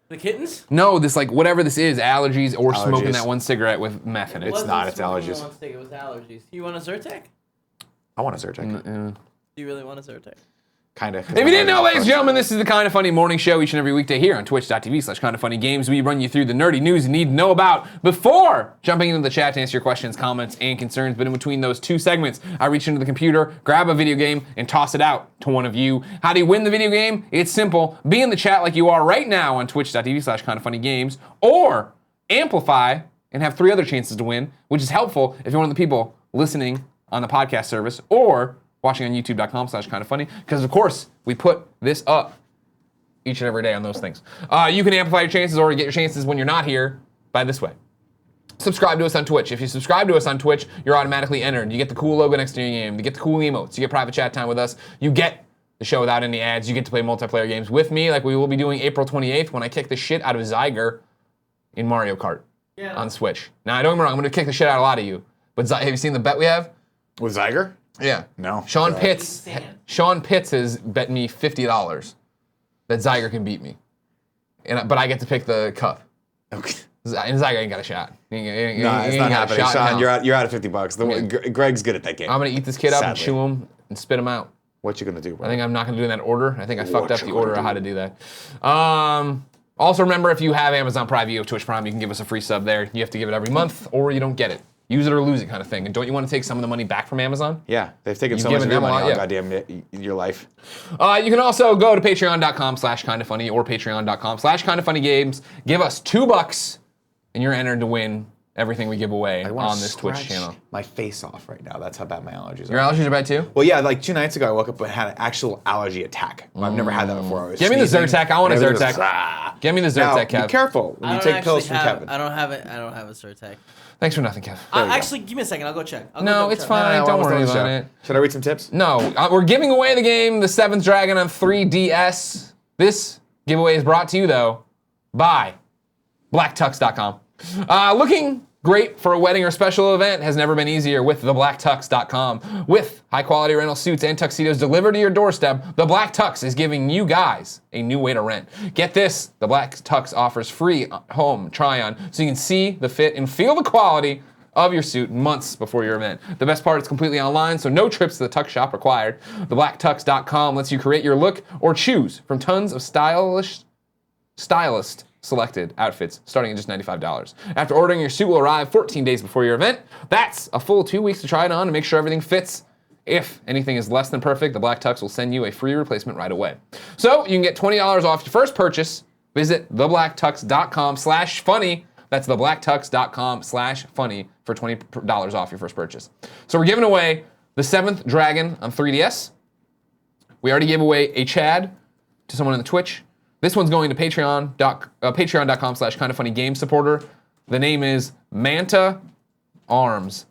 The kittens? no, this whatever this is, allergies or smoking Allergies. that one cigarette with meth in it. It's not, it's allergies. It was allergies. You want a Zyrtec? I want a Zyrtec. Yeah. Do you really want a Zyrtec? Kind of. If you didn't know, ladies and gentlemen, this is the Kind of Funny morning show each and every weekday here on twitch.tv/kindoffunnygames. We run you through the nerdy news you need to know about before jumping into the chat to answer your questions, comments, and concerns. But in between those two segments, I reach into the computer, grab a video game, and toss it out to one of you. How do you win the video game? It's simple. Be in the chat like you are right now on twitch.tv/kindoffunnygames, or amplify and have 3 other chances to win, which is helpful if you're one of the people listening on the podcast service or watching on youtube.com/kindoffunny, because of course we put this up each and every day on those things. You can amplify your chances or get your chances when you're not here by this way. Subscribe to us on Twitch. If you subscribe to us on Twitch, you're automatically entered. You get the cool logo next to your game. You get the cool emotes. You get private chat time with us. You get the show without any ads. You get to play multiplayer games with me, like we will be doing April 28th when I kick the shit out of Zyger in Mario Kart on Switch. Now, don't get me wrong, I'm going to kick the shit out of a lot of you. But have you seen the bet we have? With Zyger? Yeah. No. Sean Pitts has bet me $50 that Zyger can beat me. But I get to pick the cup. Okay. And Zyger ain't got a shot. No, it's not happening. Sean, you're out of $50. Greg's good at that game. I'm going to eat this kid up and Sadly. chew him and spit him out. What you gonna do, bro? I think I'm not going to do it in that order. I think I fucked up you the gonna order of do? how to do that. Also, remember, if you have Amazon Prime, you have Twitch Prime, you can give us a free sub there. You have to give it every month, or you don't get it. Use it or lose it kind of thing. And don't you want to take some of the money back from Amazon? Yeah, they've taken You've so much of given your them a money lot, out, yeah. goddamn your life. You can also go to patreon.com/kindoffunny or patreon.com/kindoffunnygames. Give us $2 and you're entered to win everything we give away I wanna on this Twitch scratch channel. my face off right now. That's how bad my allergies Your are. allergies are bad too? Well, yeah, like 2 nights ago, I woke up and had an actual allergy attack. I've never had that before. I was Give me the sneezing, Zyrtec. I want a and everything Zyrtec. was, "Ah." Give me the Now, Zyrtec, Kev. be careful when I you don't take pills actually from have. Kevin. I don't have it. I don't have a Zyrtec. Thanks for nothing, Kev. Actually, give me a second. I'll go check. I'll go No, double it's check. fine. we're Don't almost worry done with the about show. it. Should I read some tips? No, we're giving away the game, the 7th Dragon on 3DS. This giveaway is brought to you, though, by blacktux.com. Looking great for a wedding or special event has never been easier with thebblacktux.com. With high-quality rental suits and tuxedos delivered to your doorstep, the Black Tux is giving you guys a new way to rent. Get this, the Black Tux offers free home try-on so you can see the fit and feel the quality of your suit months before your event. The best part, it's completely online, so no trips to the tux shop required. TheBlackTux.com lets you create your look or choose from tons of stylist selected outfits starting at just $95. After ordering, your suit will arrive 14 days before your event. That's a full 2 weeks to try it on and make sure everything fits. If anything is less than perfect, the Black Tux will send you a free replacement right away. So you can get $20 off your first purchase. Visit theblacktux.com/funny. That's theblacktux.com/funny for $20 off your first purchase. So we're giving away the 7th Dragon on 3DS. We already gave away a Chad to someone in the Twitch. This one's going to patreon.com/kindafunnygames supporter. The name is Manta Arms.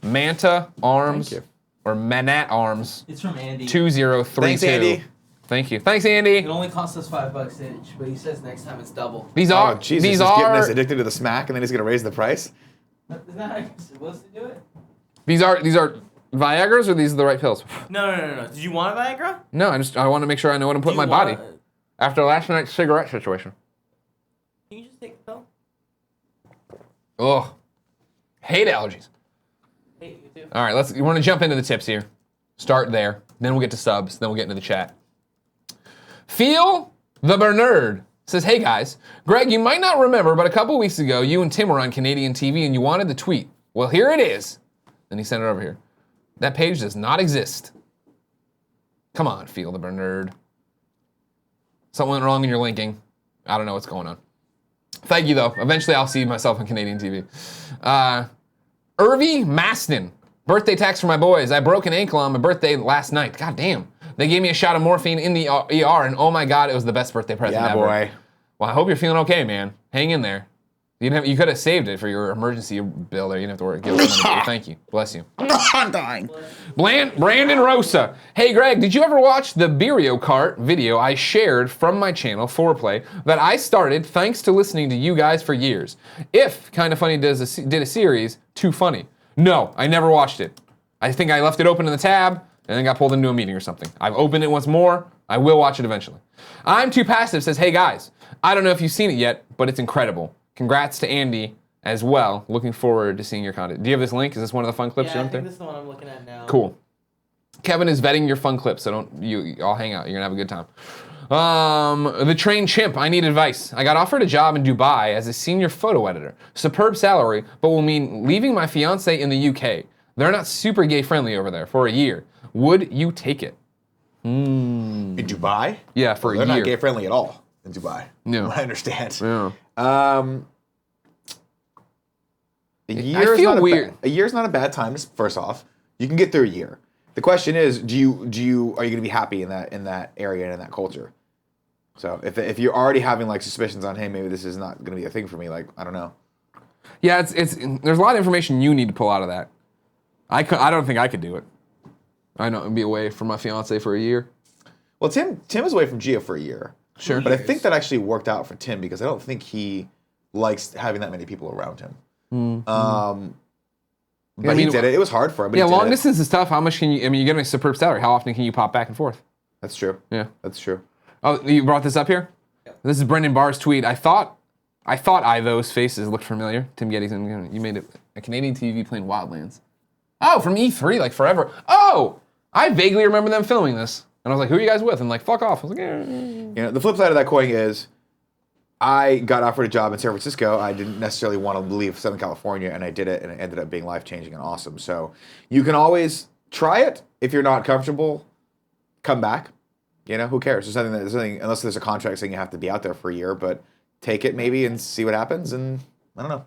Manta Arms. Thank you. Or Manat Arms It's from Andy. 2032. Thanks, Andy. Thank you. Thanks, Andy. It only costs us $5 each, but he says next time it's double. These Oh, are Jesus, these he's getting us are addicted to the smack, and then he's gonna raise the price. Isn't that how you're supposed to do it? these are Viagra's, or these are the right pills? No. Did you want a Viagra? No, I want to make sure I know what I'm putting in my body after last night's cigarette situation. Can you just take the pill? Ugh. Hate allergies. Hey, you too. All right, we're gonna jump into the tips here. Start there, then we'll get to subs, then we'll get into the chat. Feel the Bernard says, hey guys, Greg, you might not remember, but a couple weeks ago, you and Tim were on Canadian TV and you wanted the tweet. Well, here it is. Then he sent it over here. That page does not exist. Come on, Feel the Bernard. Something went wrong in your linking. I don't know what's going on. Thank you, though. Eventually, I'll see myself on Canadian TV. Irvy Maston. Birthday text for my boys. I broke an ankle on my birthday last night. God damn. They gave me a shot of morphine in the ER, and oh my God, it was the best birthday present Yeah, ever. boy. Well, I hope you're feeling okay, man. Hang in there. You could have saved it for your emergency bill there. You didn't have to worry. Give us money. Thank you. Bless you. I'm dying. Brandon Rosa. Hey, Greg, did you ever watch the Beerio Kart video I shared from my channel, Foreplay, that I started thanks to listening to you guys for years? If Kinda Funny did a series, Too Funny. No, I never watched it. I think I left it open in the tab and then got pulled into a meeting or something. I've opened it once more. I will watch it eventually. I'm Too Passive says, hey guys, I don't know if you've seen it yet, but it's incredible. Congrats to Andy as well. Looking forward to seeing your content. Do you have this link? Is this one of the fun clips Yeah, you I want think there? this is the one I'm looking at now. Cool. Kevin is vetting your fun clips, so you all hang out. You're gonna have a good time. The Train Chimp, I need advice. I got offered a job in Dubai as a senior photo editor. Superb salary, but will mean leaving my fiance in the UK. They're not super gay friendly over there for a year. Would you take it? In Dubai? Yeah, for a They're year. not gay friendly at all in Dubai. No. I understand. Yeah. A year feel is not weird. A year's not a bad time. First off, you can get through a year. The question is, are you going to be happy in that area and in that culture? So if you're already having like suspicions on, hey, maybe this is not going to be a thing for me, like I don't know. Yeah, it's there's a lot of information you need to pull out of that. I don't think I could do it. I know it'd be away from my fiance for a year. Well, Tim is away from Gia for a year. Sure. But I think that actually worked out for Tim because I don't think he likes having that many people around him. But he did it. It was hard for him. But Yeah, he did long it. distance is tough. How much can you? I mean, you get a superb salary. How often can you pop back and forth? That's true. Yeah. That's true. Oh, you brought this up here? Yep. This is Brendan Barr's tweet. I thought those faces looked familiar. Tim Gettys, you made it a Canadian TV playing Wildlands. Oh, from E3, like forever. Oh, I vaguely remember them filming this. And I was like, who are you guys with? And like, fuck off. I was like, You know, the flip side of that coin is I got offered a job in San Francisco. I didn't necessarily want to leave Southern California, and I did it, and it ended up being life-changing and awesome. So you can always try it. If you're not comfortable, come back. You know, who cares? There's nothing unless there's a contract saying you have to be out there for a year, but take it maybe and see what happens, and I don't know.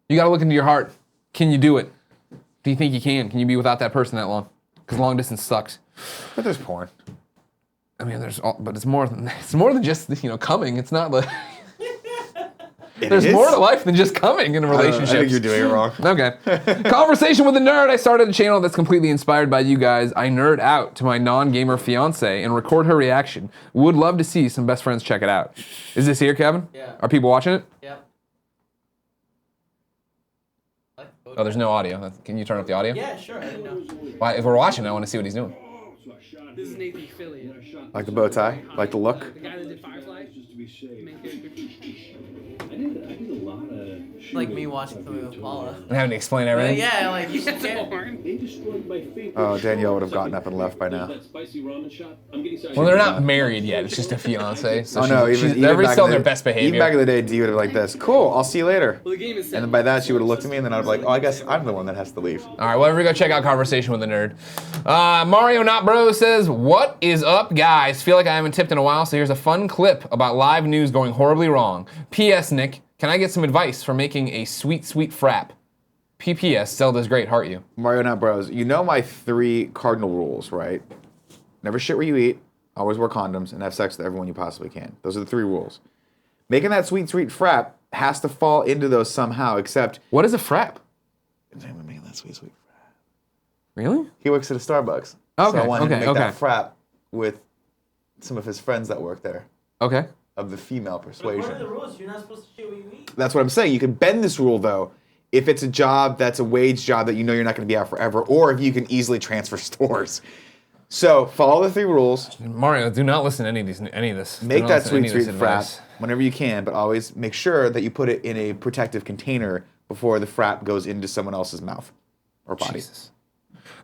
You got to look into your heart. Can you do it? Do you think you can? Can you be without that person that long? Because long distance sucks. But there's porn. I mean, but it's more than just coming. It's not like there's more to life than just coming in a relationship. I think you're doing it wrong. Okay. Conversation with the Nerd. I started a channel that's completely inspired by you guys. I nerd out to my non-gamer fiance and record her reaction. Would love to see some best friends check it out. Is this here, Kevin? Yeah. Are people watching it? Yeah. Oh, there's no audio. Can you turn up the audio? Yeah, sure. I didn't know. Why? If we're watching, I want to see what he's doing. This is Nathan Fillion. Like the bow tie? Like the look? The guy that did Firefly. Main character. Like me watching something with Paula. And having to explain everything. Yeah, like you That's can't. boring. Oh, Danielle would have gotten up and left by now. Well, they're not married yet. It's just a fiance. So Oh no, they're back still in their the- best behavior. Even back in the day, Dee would have like this. Cool, I'll see you later. Well, the game is set. And then by that, she would have looked at me, and then I would be like, oh, I guess I'm the one that has to leave. All right, well, we go check out Conversation with the Nerd. Mario Not Bro says, what is up, guys? Feel like I haven't tipped in a while, so here's a fun clip about live news going horribly wrong. P.S. Nick, can I get some advice for making a sweet, sweet frap? P.P.S. Zelda's great, heart you. Mario Not Bros. You know my 3 cardinal rules, right? Never shit where you eat, always wear condoms, and have sex with everyone you possibly can. Those are the 3 rules. Making that sweet, sweet frap has to fall into those somehow, except... What is a frap? Making that sweet, sweet frap. Really? He works at a Starbucks. Okay, So I wanted to okay, make that okay. frap with some of his friends that work there, Okay. of the female What are the persuasion. rules? You're not supposed to shit what you eat. That's what I'm saying. You can bend this rule, though, if it's a job that's a wage job that you know you're not going to be out forever, or if you can easily transfer stores. So follow the 3 rules. Mario, do not listen to any of this. Make Do not that listen to any sweet, of sweet this frap advice. whenever you can, but always make sure that you put it in a protective container before the frap goes into someone else's mouth or body. Jesus.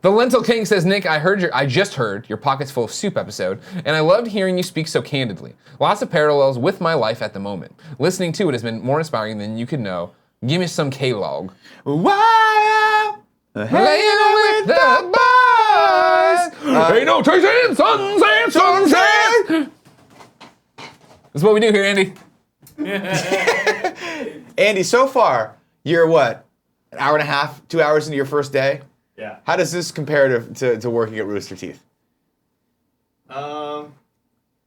The Lentil King says, Nick, I just heard your Pockets Full of Soup episode, and I loved hearing you speak so candidly. Lots of parallels with my life at the moment. Listening to it has been more inspiring than you could know. Give me some K-Log. Why Playing with the boys. Ain't no chasing sunset. That's what we do here, Andy. Andy, so far, you're what? An hour and a half, 2 hours into your first day? Yeah. How does this compare to working at Rooster Teeth?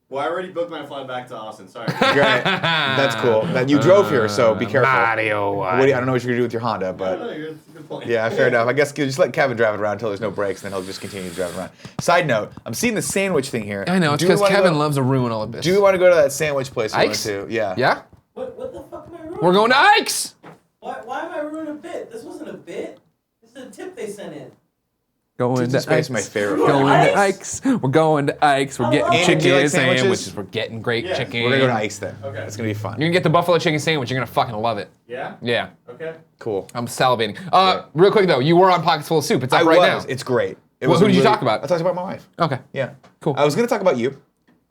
Well, I already booked my flight back to Austin. Sorry. Great. That's cool. That you drove here, so be careful. Mario. I don't know what you're gonna do with your Honda, but Good point. yeah, fair enough. I guess just let Kevin drive it around until there's no brakes, and then he'll just continue to drive it around. Side note, I'm seeing the sandwich thing here. I know, it's Do we because wanna Kevin go- loves to ruin all of this. Do we want to go to that sandwich place we went Ike's? to? Yeah. Yeah? What the fuck am I ruining? We're going to Ike's! Why am I ruining a bit? This wasn't a bit. This is a tip they sent in. Going Pizza to Space Ike's. is my favorite. Going Ike's? to Ike's. We're going to Ike's. We're getting Andy, chicken do you like sandwiches? sandwiches. We're getting great Yeah. chicken. We're gonna go to Ike's then. Okay. It's gonna be fun. You're gonna get the buffalo chicken sandwich. You're gonna fucking love it. Yeah? Yeah. Okay. Cool. I'm salivating. Real quick though, you were on Pockets Full of Soup. It's up I right was. now. It's great. It Well, was who did you really- talk about? I talked about my wife. Okay. Yeah. Cool. I was gonna talk about you.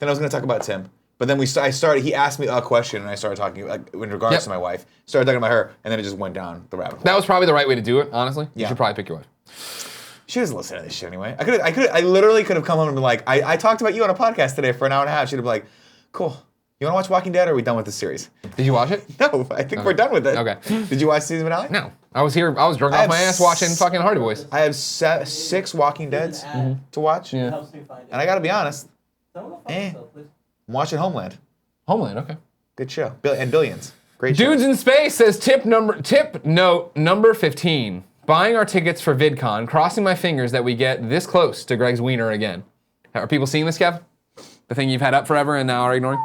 Then I was gonna talk about Tim. But then I started. He asked me a question, and I started talking like in regards Yep. to my wife. Started talking about her, and then it just went down the rabbit hole. That was probably the right way to do it, honestly. You Yeah. should probably pick your wife. She doesn't listen to this shit anyway. I literally could have come home and been like, I talked about you on a podcast today for an hour and a half. She'd have been like, cool. You want to watch Walking Dead, or are we done with this series? Did you watch it? No, I think we're done with it. Okay. Did you watch season finale? No. I was here. I was drunk I off have my ass watching fucking Hardy Boys. I have 6 Walking Deads to watch, Yeah. Helps me find it. and I gotta be honest, Someone go fuck Eh. yourself, please. I'm watching Homeland. Homeland. Okay. Good show. And Billions. Great show. Dudes in Space says tip note number 15. Buying our tickets for VidCon, crossing my fingers that we get this close to Greg's wiener again. Are people seeing this, Kev? The thing you've had up forever and now are ignoring?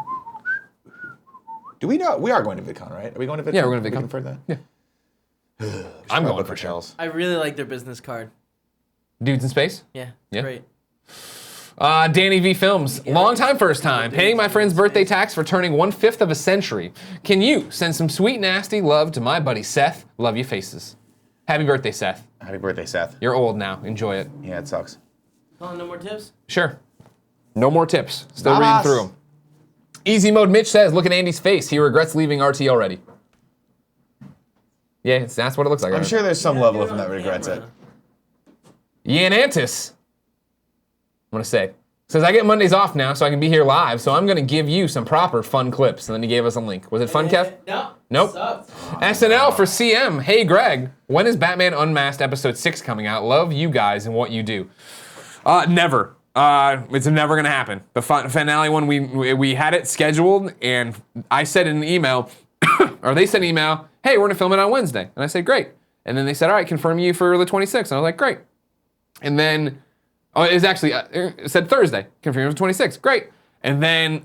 Do we know? We are going to VidCon, right? Are we going to VidCon? Yeah, we're going to We VidCon. confirmed that? Yeah. I'm going for sure. sure. I really like their business card. Dudes in Space? Yeah, it's Yeah. great. Danny V Films, long time, first time. Paying my friend's birthday tax for turning 1/5 of a century. Can you send some sweet, nasty love to my buddy Seth? Love you faces. Happy birthday, Seth. Happy birthday, Seth. You're old now. Enjoy it. Yeah, it sucks. Colin, no more tips? Sure. No more tips. Still Vamos. reading through them. Easy Mode Mitch says, look at Andy's face. He regrets leaving RT already. Yeah, that's what it looks like. I'm sure there's some level of him You're that on regrets it. camera. Yanantis. I'm going to say, Says, I get Mondays off now, so I can be here live, so I'm going to give you some proper fun clips. And then he gave us a link. Was it fun, Kev? No. Nope. Sucks. SNL for CM. Hey, Greg, when is Batman Unmasked Episode 6 coming out? Love you guys and what you do. Never. It's never going to happen. The finale one, we had it scheduled, and I said in an email, or they sent an email, hey, we're going to film it on Wednesday. And I said, great. And then they said, all right, confirm you for the 26th. And I was like, great. And then... Oh, it was actually, it said Thursday, confirmed for 26th, great. And then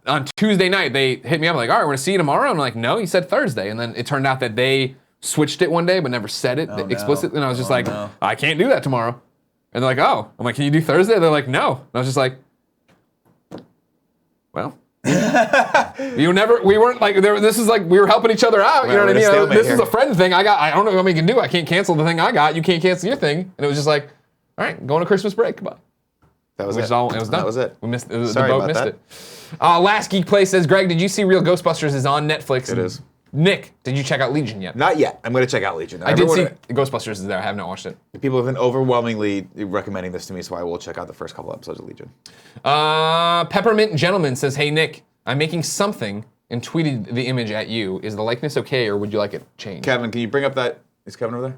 on Tuesday night, they hit me up like, all right, we're gonna see you tomorrow. I'm like, no, he said Thursday. And then it turned out that they switched it one day, but never said it explicitly. And I was just I can't do that tomorrow. And they're like, oh. I'm like, can you do Thursday? They're like, no. And I was just like, well. We weren't like, this is like, we were helping each other out. You know what I mean? This is a friend thing. I don't know what we can do. I can't cancel the thing I got. You can't cancel your thing. And it was just like, all right, going to Christmas break. Come on. That was it. it. It was done. That was it. We missed Sorry the boat about missed that. it. Last Geek Play says, Greg, did you see Real Ghostbusters is on Netflix? It is. Nick, did you check out Legion yet? Not yet. I'm going to check out Legion. I did see Ghostbusters is there. I have not watched it. People have been overwhelmingly recommending this to me, so I will check out the first couple episodes of Legion. Peppermint Gentleman says, hey, Nick, I'm making something and tweeted the image at you. Is the likeness okay, or would you like it changed? Kevin, can you bring up that? Is Kevin over there?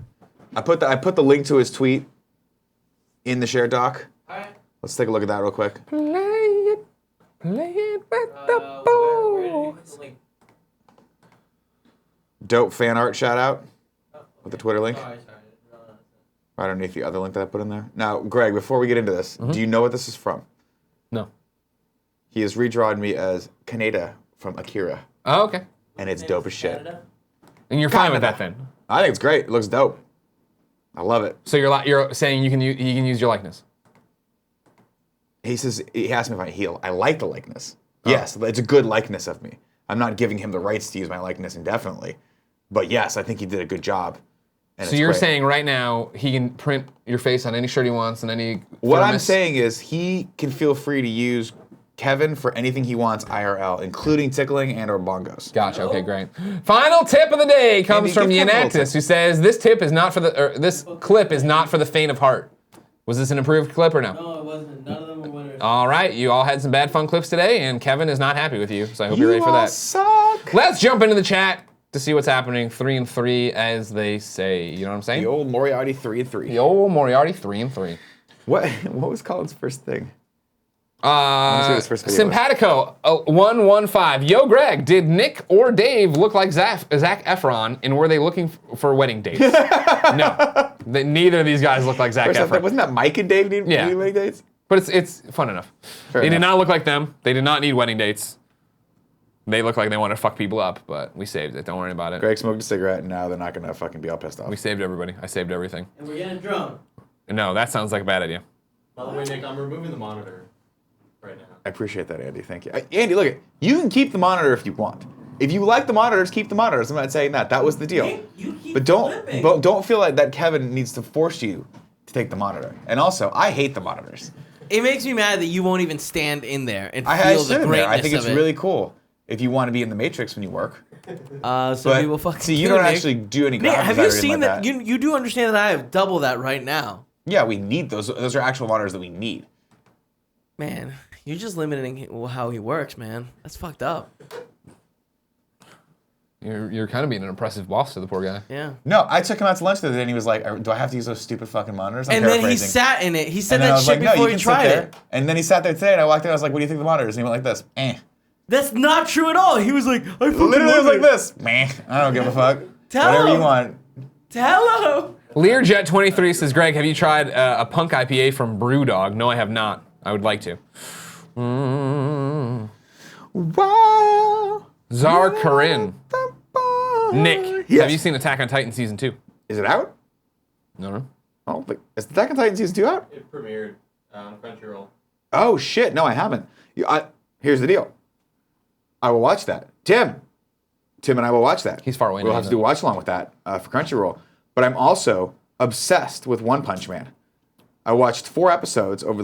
I put the link to his tweet in the shared doc. All right. Let's take a look at that real quick. Play it with the boys. Dope fan art shout out with the Twitter link. Sorry. Right underneath the other link that I put in there. Now, Greg, before we get into this, do you know what this is from? No. He has redrawn me as Kaneda from Akira, Oh, okay. and it's dope as shit. Canada? And you're fine with that then? I think it's great. It looks dope. I love it. So you're saying he can use your likeness? He says he asked me if I heal. I like the likeness. Yes, it's a good likeness of me. I'm not giving him the rights to use my likeness indefinitely, but yes, I think he did a good job. And So it's you're great. saying right now he can print your face on any shirt he wants and any. What I'm thermos? saying is he can feel free to use Kevin for anything he wants IRL, including tickling and or bongos. Gotcha. Okay, great. Final tip of the day comes Andy, from give Kevin a little Yanactus, who says this clip is not for the faint of heart. Was this an improved clip or no? No, it wasn't. None of them were winners. All right, you all had some bad fun clips today, and Kevin is not happy with you, so I hope you're ready for all that. suck. Let's jump into the chat to see what's happening. 3-3, as they say. You know what I'm saying? The old Moriarty 3-3. The old Moriarty 3-3. What was Colin's first thing? see this first video Simpatico 115. Yo, Greg, did Nick or Dave look like Zac Efron, and were they looking for wedding dates? No, neither of these guys look like Zac First off, Efron. wasn't that Mike and Dave need wedding dates? But it's fun enough. Fair They did enough. not look like them. They did not need wedding dates. They look like they want to fuck people up, but we saved it. Don't worry about it. Greg smoked a cigarette, and now they're not gonna fucking be all pissed off. We saved everybody. I saved everything. And we're getting drunk. No, that sounds like a bad idea. By the way, Nick, I'm removing the monitor right now. I appreciate that, Andy. Thank you. Andy, look, you can keep the monitor if you want. If you like the monitors, keep the monitors. I'm not saying that. That was the deal. Nick, you keep But flipping. don't feel like that Kevin needs to force you to take the monitor. And also, I hate the monitors. It makes me mad that you won't even stand in there and I feel stood the in greatness there. I think it's of it. really cool if you want to be in the Matrix when you work. Some But people fucking see, you do, don't Nick. actually do any Nick, graphics have or you anything seen like that? You do understand that I have double that right now. Yeah, we need those. Those are actual monitors that we need. Man, you're just limiting how he works, man. That's fucked up. You're kind of being an impressive boss to the poor guy. Yeah. No, I took him out to lunch the other day and he was like, do I have to use those stupid fucking monitors? I'm And then he paraphrasing. sat in it. He said And then I that was shit like, no, before you he can tried sit there. it. And then he sat there today and I walked in and I was like, what do you think of the monitors? And he went like this, That's not true at all. He was like, I fucking Literally love was like it. this, meh. I don't give a fuck. Tell Whatever him. you want. Hello. Learjet23 says, Greg, have you tried a punk IPA from Brewdog? No, I have not. I would like to. Wow. Zar Karin. Nick, Yes. have you seen Attack on Titan Season 2? Is it out? No. Oh, is Attack on Titan Season 2 out? It premiered on Crunchyroll. Oh, shit. No, I haven't. Here's the deal. I will watch that. Tim and I will watch that. He's far away We'll now, have to isn't do a watch along with that for Crunchyroll. But I'm also obsessed with One Punch Man. I watched 4 episodes over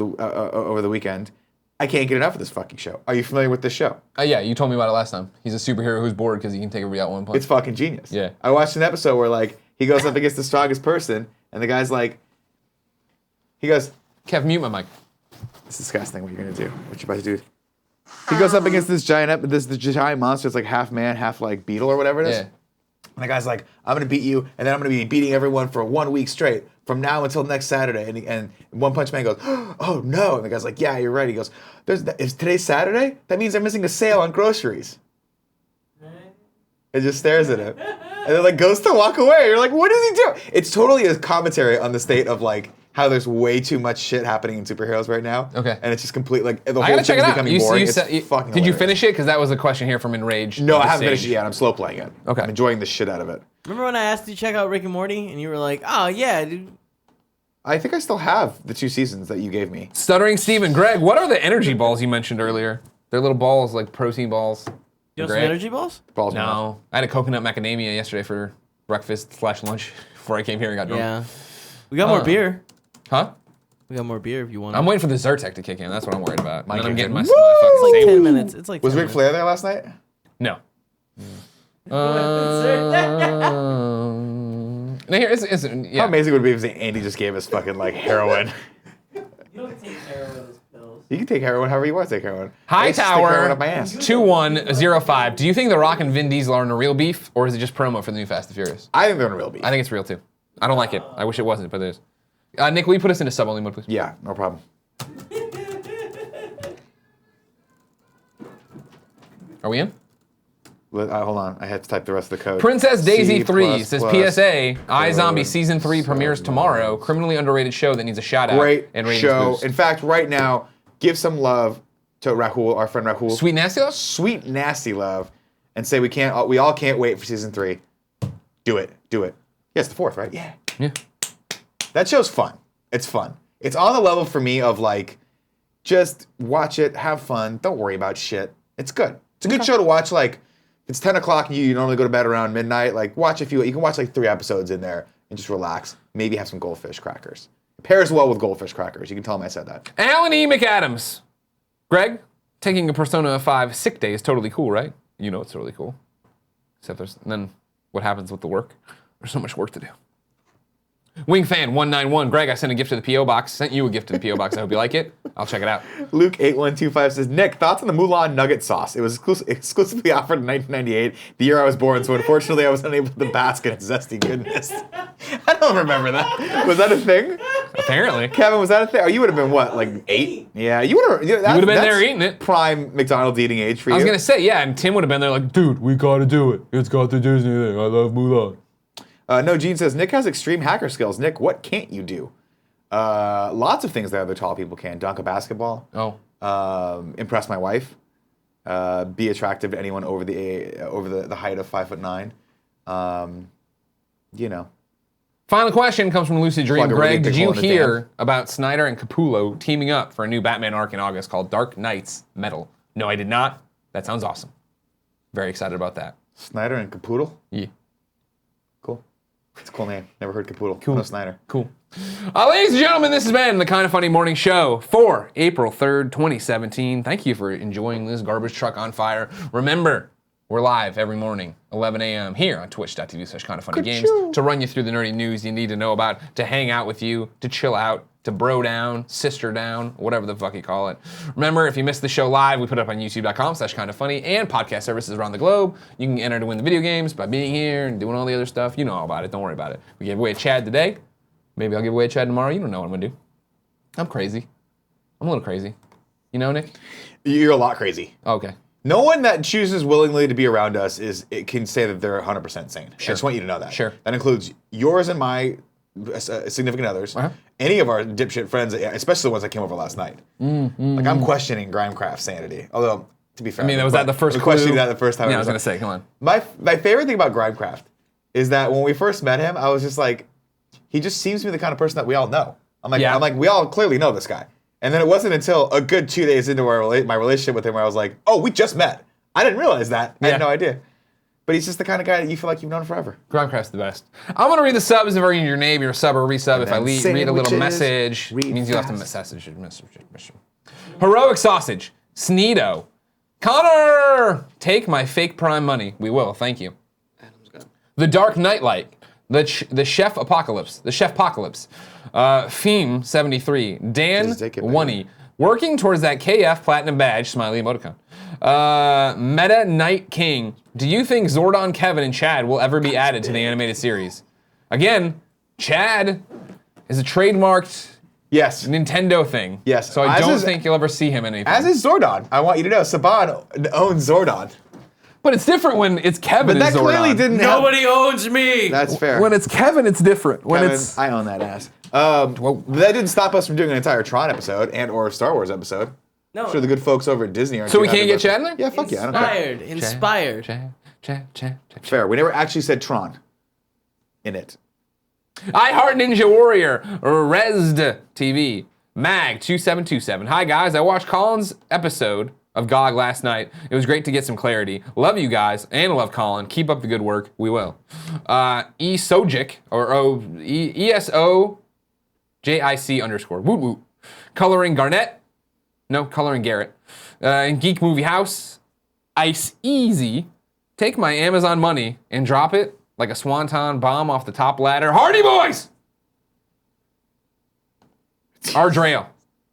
the weekend. I can't get enough of this fucking show. Are you familiar with this show? Yeah, you told me about it last time. He's a superhero who's bored because he can take everybody out one punch. It's fucking genius. Yeah. I watched an episode where like he goes up against the strongest person, and the guy's like, he goes, Kev, mute my mic. It's disgusting what you're gonna do. What you're about to do. He goes up against this giant monster. It's like half man, half like beetle or whatever it is. Yeah. And the guy's like, I'm gonna beat you, and then I'm gonna be beating everyone for 1 week straight from now until next Saturday. And One Punch Man goes, oh no. And the guy's like, yeah, you're right. He goes, is today's Saturday? That means they're missing a sale on groceries. It just stares at him. And then like goes to walk away. You're like, what is he doing? It's totally a commentary on the state of like how there's way too much shit happening in superheroes right now. Okay. And it's just complete like the I whole gotta check thing's it out. becoming boring. Did you Hilarious. finish it? Because that was a question here from Enraged. No, I The haven't finished Sage. it yet. I'm slow playing it. Okay. I'm enjoying the shit out of it. Remember when I asked you to check out Rick and Morty, and you were like, "Oh yeah, dude." I think I still have the 2 seasons that you gave me. Stuttering Steven. Greg, what are the energy balls you mentioned earlier? They're little balls, like protein balls. You want Great. some energy balls? Balls in my mouth. No. I had a coconut macadamia yesterday for breakfast/lunch before I came here and got drunk. Yeah. We got more beer. Huh? We got more beer if you want. I'm waiting for the Zyrtec to kick in. That's what I'm worried about. And then I'm kick getting in. my fucking It's like same. 10 minutes. It's like Was 10 Ric Flair there last night? No. minutes. No, here, it's How yeah. amazing would it be if Andy just gave us fucking like heroin? You don't take heroin as pills. You can take heroin however you want to take heroin. I used to stick Hightower heroin up my ass. 2105. Do you think The Rock and Vin Diesel are in a real beef, or is it just promo for the new Fast and Furious? I think they're in a real beef. I think it's real too. I don't like it. I wish it wasn't, but it is. Nick, will you put us into sub-only mode, please? Yeah, no problem. Are we in? Hold on, I had to type the rest of the code. Princess Daisy C++. 3 says PSA, iZombie Season 3 premieres tomorrow. Criminally underrated show that needs a shout out. Great and ratings show. boost. In fact, right now, give some love to Rahul, our friend Rahul. Sweet Nasty Love? Sweet nasty love, and say we all can't wait for season 3. Do it. Yeah, it's the 4th, right? Yeah. Yeah. That show's fun. It's fun. It's on the level for me of like, just watch it, have fun, don't worry about shit. It's good. It's a good show to watch. Like, it's 10 o'clock and you normally go to bed around midnight. Like, watch a few. You can watch like 3 episodes in there and just relax. Maybe have some goldfish crackers. It pairs well with goldfish crackers. You can tell him I said that. Alan E. McAdams. Greg, taking a Persona 5 sick day is totally cool, right? You know it's totally cool. Except then what happens with the work? There's so much work to do. Wingfan191. Greg, I sent a gift to the P.O. Box. Sent you a gift to the P.O. Box. I hope you like it. I'll check it out. Luke8125 says, Nick, thoughts on the Mulan nugget sauce? It was exclusively offered in 1998, the year I was born, so unfortunately I was unable to bask in its zesty goodness. I don't remember that. Was that a thing? Apparently. Kevin, was that a thing? Oh, you would have been what, like 8? Yeah, you would have. You would have been there eating it. Prime McDonald's eating age for you. I was going to say, yeah, and Tim would have been there like, dude, we got to do it. It's got the Disney thing. I love Mulan. No, Gene says, Nick has extreme hacker skills. Nick, what can't you do? Lots of things that other tall people can. Dunk a basketball. Oh. Impress my wife. Be attractive to anyone over the height of 5'9". You know. Final question comes from Lucid Dream. Plug a really Greg, big did you hole in the hear about Snyder and Capullo teaming up for a new Batman arc in August called Dark Knights Metal? No, I did not. That sounds awesome. Very excited about that. Snyder and Capoodle? Yeah. Cool. It's a cool name. Never heard Capoodle. Cool. No Snyder. Cool. Ladies and gentlemen, this has been the Kind of Funny Morning Show for April 3rd, 2017. Thank you for enjoying this garbage truck on fire. Remember, we're live every morning, 11 a.m. here on twitch.tv/kindoffunnygames to run you through the nerdy news you need to know about, to hang out with you, to chill out, to bro down, sister down, whatever the fuck you call it. Remember, if you missed the show live, we put it up on youtube.com/kindoffunny and podcast services around the globe. You can enter to win the video games by being here and doing all the other stuff. You know all about it. Don't worry about it. We gave away a Chad today. Maybe I'll give away a Chad tomorrow. You don't know what I'm going to do. I'm crazy. I'm a little crazy. You know, Nick? You're a lot crazy. Okay. No one that chooses willingly to be around us can say that they're 100% sane. I just want you to know that. Sure. That includes yours and my significant others. Uh-huh. Any of our dipshit friends, especially the ones that came over last night. Like, I'm questioning Grimecraft's sanity. Although, to be fair, I mean, was that the first I questioned clue? that the first time. Yeah, I was going to say, come on. My favorite thing about Grimecraft is that when we first met him, I was just like, he just seems to be the kind of person that we all know. I'm like, we all clearly know this guy. And then it wasn't until a good 2 days into my relationship with him where I was like, oh, we just met. I didn't realize that. I had no idea. But he's just the kind of guy that you feel like you've known forever. Grimecraft's the best. I'm going to read the subs if I read your name, your sub, or resub. If I read a little message, it means you left a message. Heroic Sausage. Sneedo. Connor! Take my fake Prime money. We will, thank you. The Dark Nightlight. The Chef Apocalypse. The Chef Apocalypse. Theme 73. Dan Just take it, Wunny. Working towards that KF Platinum badge, smiley emoticon. Meta Knight King. Do you think Zordon, Kevin, and Chad will ever be added to the animated series? Again, Chad is a trademarked Yes. Nintendo thing. Yes. So I As don't is- think you'll ever see him in anything. As is Zordon. I want you to know, Saban owns Zordon. But it's different when it's Kevin But and that Zordon. clearly didn't have... Nobody owns me. That's fair. When it's Kevin, it's different. When Kevin, it's I own that ass. That didn't stop us from doing an entire Tron episode and or Star Wars episode. No. I'm sure the good folks over at Disney aren't So too we can't happy get about Chad in that. there? Yeah, fuck yeah. I don't care. Inspired. Chad. Fair. We never actually said Tron in it. I Heart Ninja Warrior, Resd TV, Mag 2727. Hi guys, I watched Colin's episode of GOG last night. It was great to get some clarity. Love you guys and love Colin. Keep up the good work. We will. Esojic or ESOJIC _ woot woot. Coloring Garnett. No, coloring Garrett. In Geek Movie House. Ice Easy. Take my Amazon money and drop it like a swanton bomb off the top ladder. Hardy Boys! Ardrail.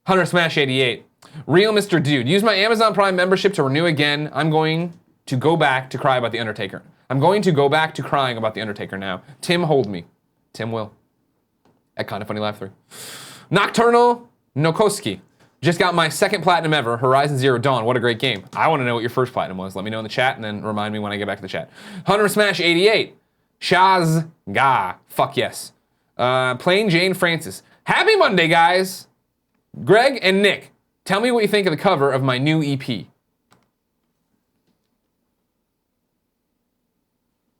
Hunter Smash 88. Real Mr. Dude. Use my Amazon Prime membership to renew again. I'm going to go back to cry about The Undertaker. I'm going to go back to crying about The Undertaker now. Tim, hold me. Tim will. At Kinda Funny Live 3. Nocturnal Nokoski. Just got my second platinum ever, Horizon Zero Dawn. What a great game. I want to know what your first platinum was. Let me know in the chat and then remind me when I get back to the chat. Hunter Smash 88. Shaz Ga. Fuck yes. Plain Jane Francis. Happy Monday, guys. Greg and Nick, tell me what you think of the cover of my new EP.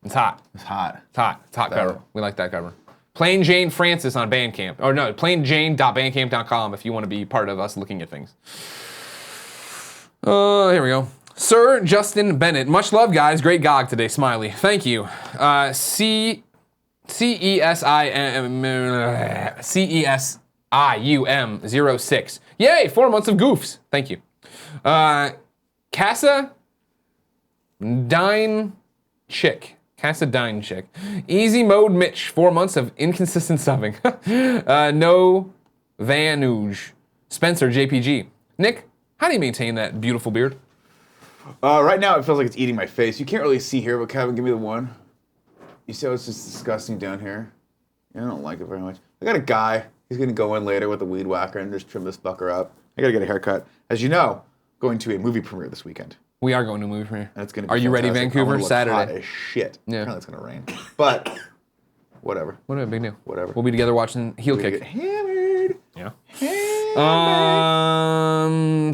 It's hot. It's hot. It's hot. It's hot cover. We like that cover. Plain Jane Francis on Bandcamp. Or no, plainjane.bandcamp.com if you want to be part of us looking at things. Here we go. Sir Justin Bennett. Much love, guys. Great GOG today. Smiley. Thank you. CESIUM06. Yay, 4 months of goofs. Thank you. Casa Dine Chick. Cassadine Chick. Easy Mode Mitch. 4 months of inconsistent subbing. No Vanuge. Spencer JPG. Nick, how do you maintain that beautiful beard? Right now, it feels like it's eating my face. You can't really see here, but Kevin, give me the one. You see how it's just disgusting down here? Yeah, I don't like it very much. I got a guy. He's going to go in later with a weed whacker and just trim this fucker up. I got to get a haircut. As you know, going to a movie premiere this weekend. We are going to a movie premiere. And it's going to be Are you ready, fantastic. Vancouver? I'm gonna look Saturday. hot as shit. Yeah. Apparently it's going to rain. But, whatever. What a big deal. Whatever. We'll be together watching Heel We're gonna Kick. get hammered. Yeah. Hammered.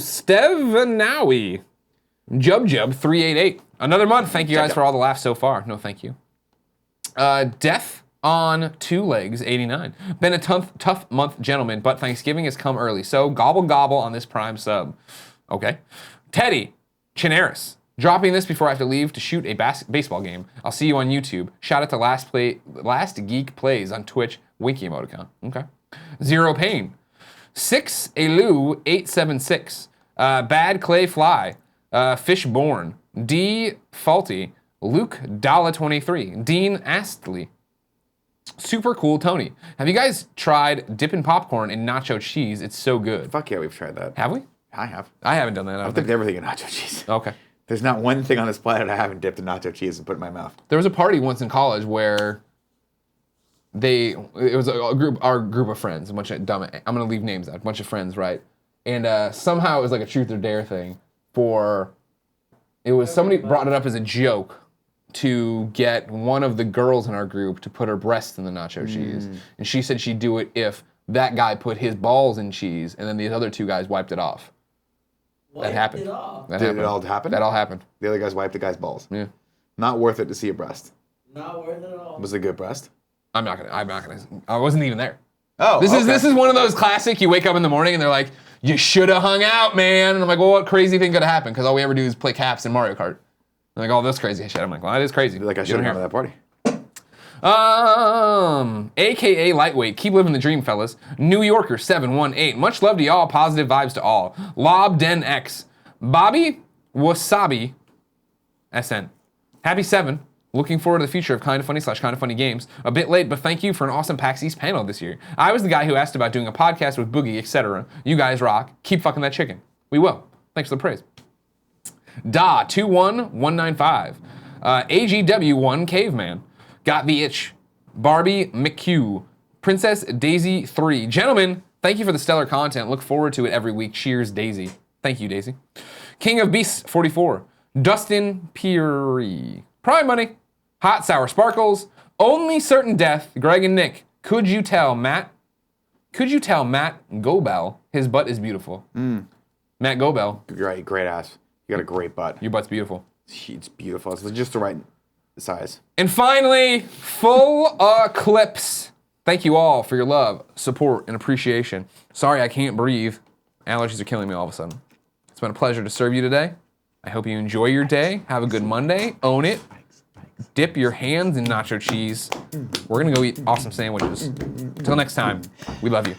Stevanawi. Jub388. Another month. Thank you guys for all the laughs so far. No, thank you. Death on Two Legs 89. Been a tough month, gentlemen, but Thanksgiving has come early, so gobble gobble on this Prime sub. Okay. Teddy Chinaris. Dropping this before I have to leave to shoot a baseball game. I'll see you on YouTube. Shout out to Last Geek Plays on Twitch. Winky emoticon. Okay. Zero Pain. 6elu876. Bad Clay Fly. Fishborn. D Faulty. Luke Dalla23. Dean Astley. Super Cool Tony. Have you guys tried dipping popcorn in nacho cheese? It's so good. Fuck yeah, we've tried that. Have we? I have. I haven't done that. I I've don't dipped think. everything in nacho cheese. Okay. There's not one thing on this planet I haven't dipped in nacho cheese and put in my mouth. There was a party once in college where it was our group of friends, a bunch of dumb, I'm gonna leave names out, a bunch of friends, right? And somehow it was like a truth or dare thing somebody brought it up as a joke to get one of the girls in our group to put her breasts in the nacho cheese. And she said she'd do it if that guy put his balls in cheese and then the other two guys wiped it off. That happened. Did it all happen? That all happened. The other guys wiped the guy's balls. Yeah. Not worth it to see a breast. Not worth it at all. Was it a good breast? I wasn't even there. Oh, This okay. is one of those classic, you wake up in the morning and they're like, you should have hung out, man. And I'm like, well, what crazy thing could have happened? Because all we ever do is play caps in Mario Kart. They're like, oh, this crazy shit. I'm like, well, that is crazy. Like I should have gone to that party. AKA Lightweight. Keep living the dream, fellas. New Yorker 718. Much love to y'all. Positive vibes to all. Lob Den X. Bobby Wasabi SN. Happy 7. Looking forward to the future of Kinda Funny / Kinda Funny Games. A bit late, but thank you for an awesome PAX East panel this year. I was the guy who asked about doing a podcast with Boogie, etc. You guys rock. Keep fucking that chicken. We will. Thanks for the praise. Da21195. AGW1 Caveman. Got the itch. Barbie McHugh. Princess Daisy 3. Gentlemen, thank you for the stellar content. Look forward to it every week. Cheers, Daisy. Thank you, Daisy. King of Beasts 44. Dustin Peary. Prime Money. Hot Sour Sparkles. Only Certain Death. Greg and Nick. Could you tell Matt Gobel his butt is beautiful? Matt Gobel. Great ass. You got a great butt. Your butt's beautiful. It's beautiful. It's just the right size. And finally, Full Eclipse. Thank you all for your love, support, and appreciation. Sorry I can't breathe. Allergies are killing me all of a sudden. It's been a pleasure to serve you today. I hope you enjoy your day. Have a good Monday. Own it. Dip your hands in nacho cheese. We're gonna go eat awesome sandwiches. Until next time, we love you.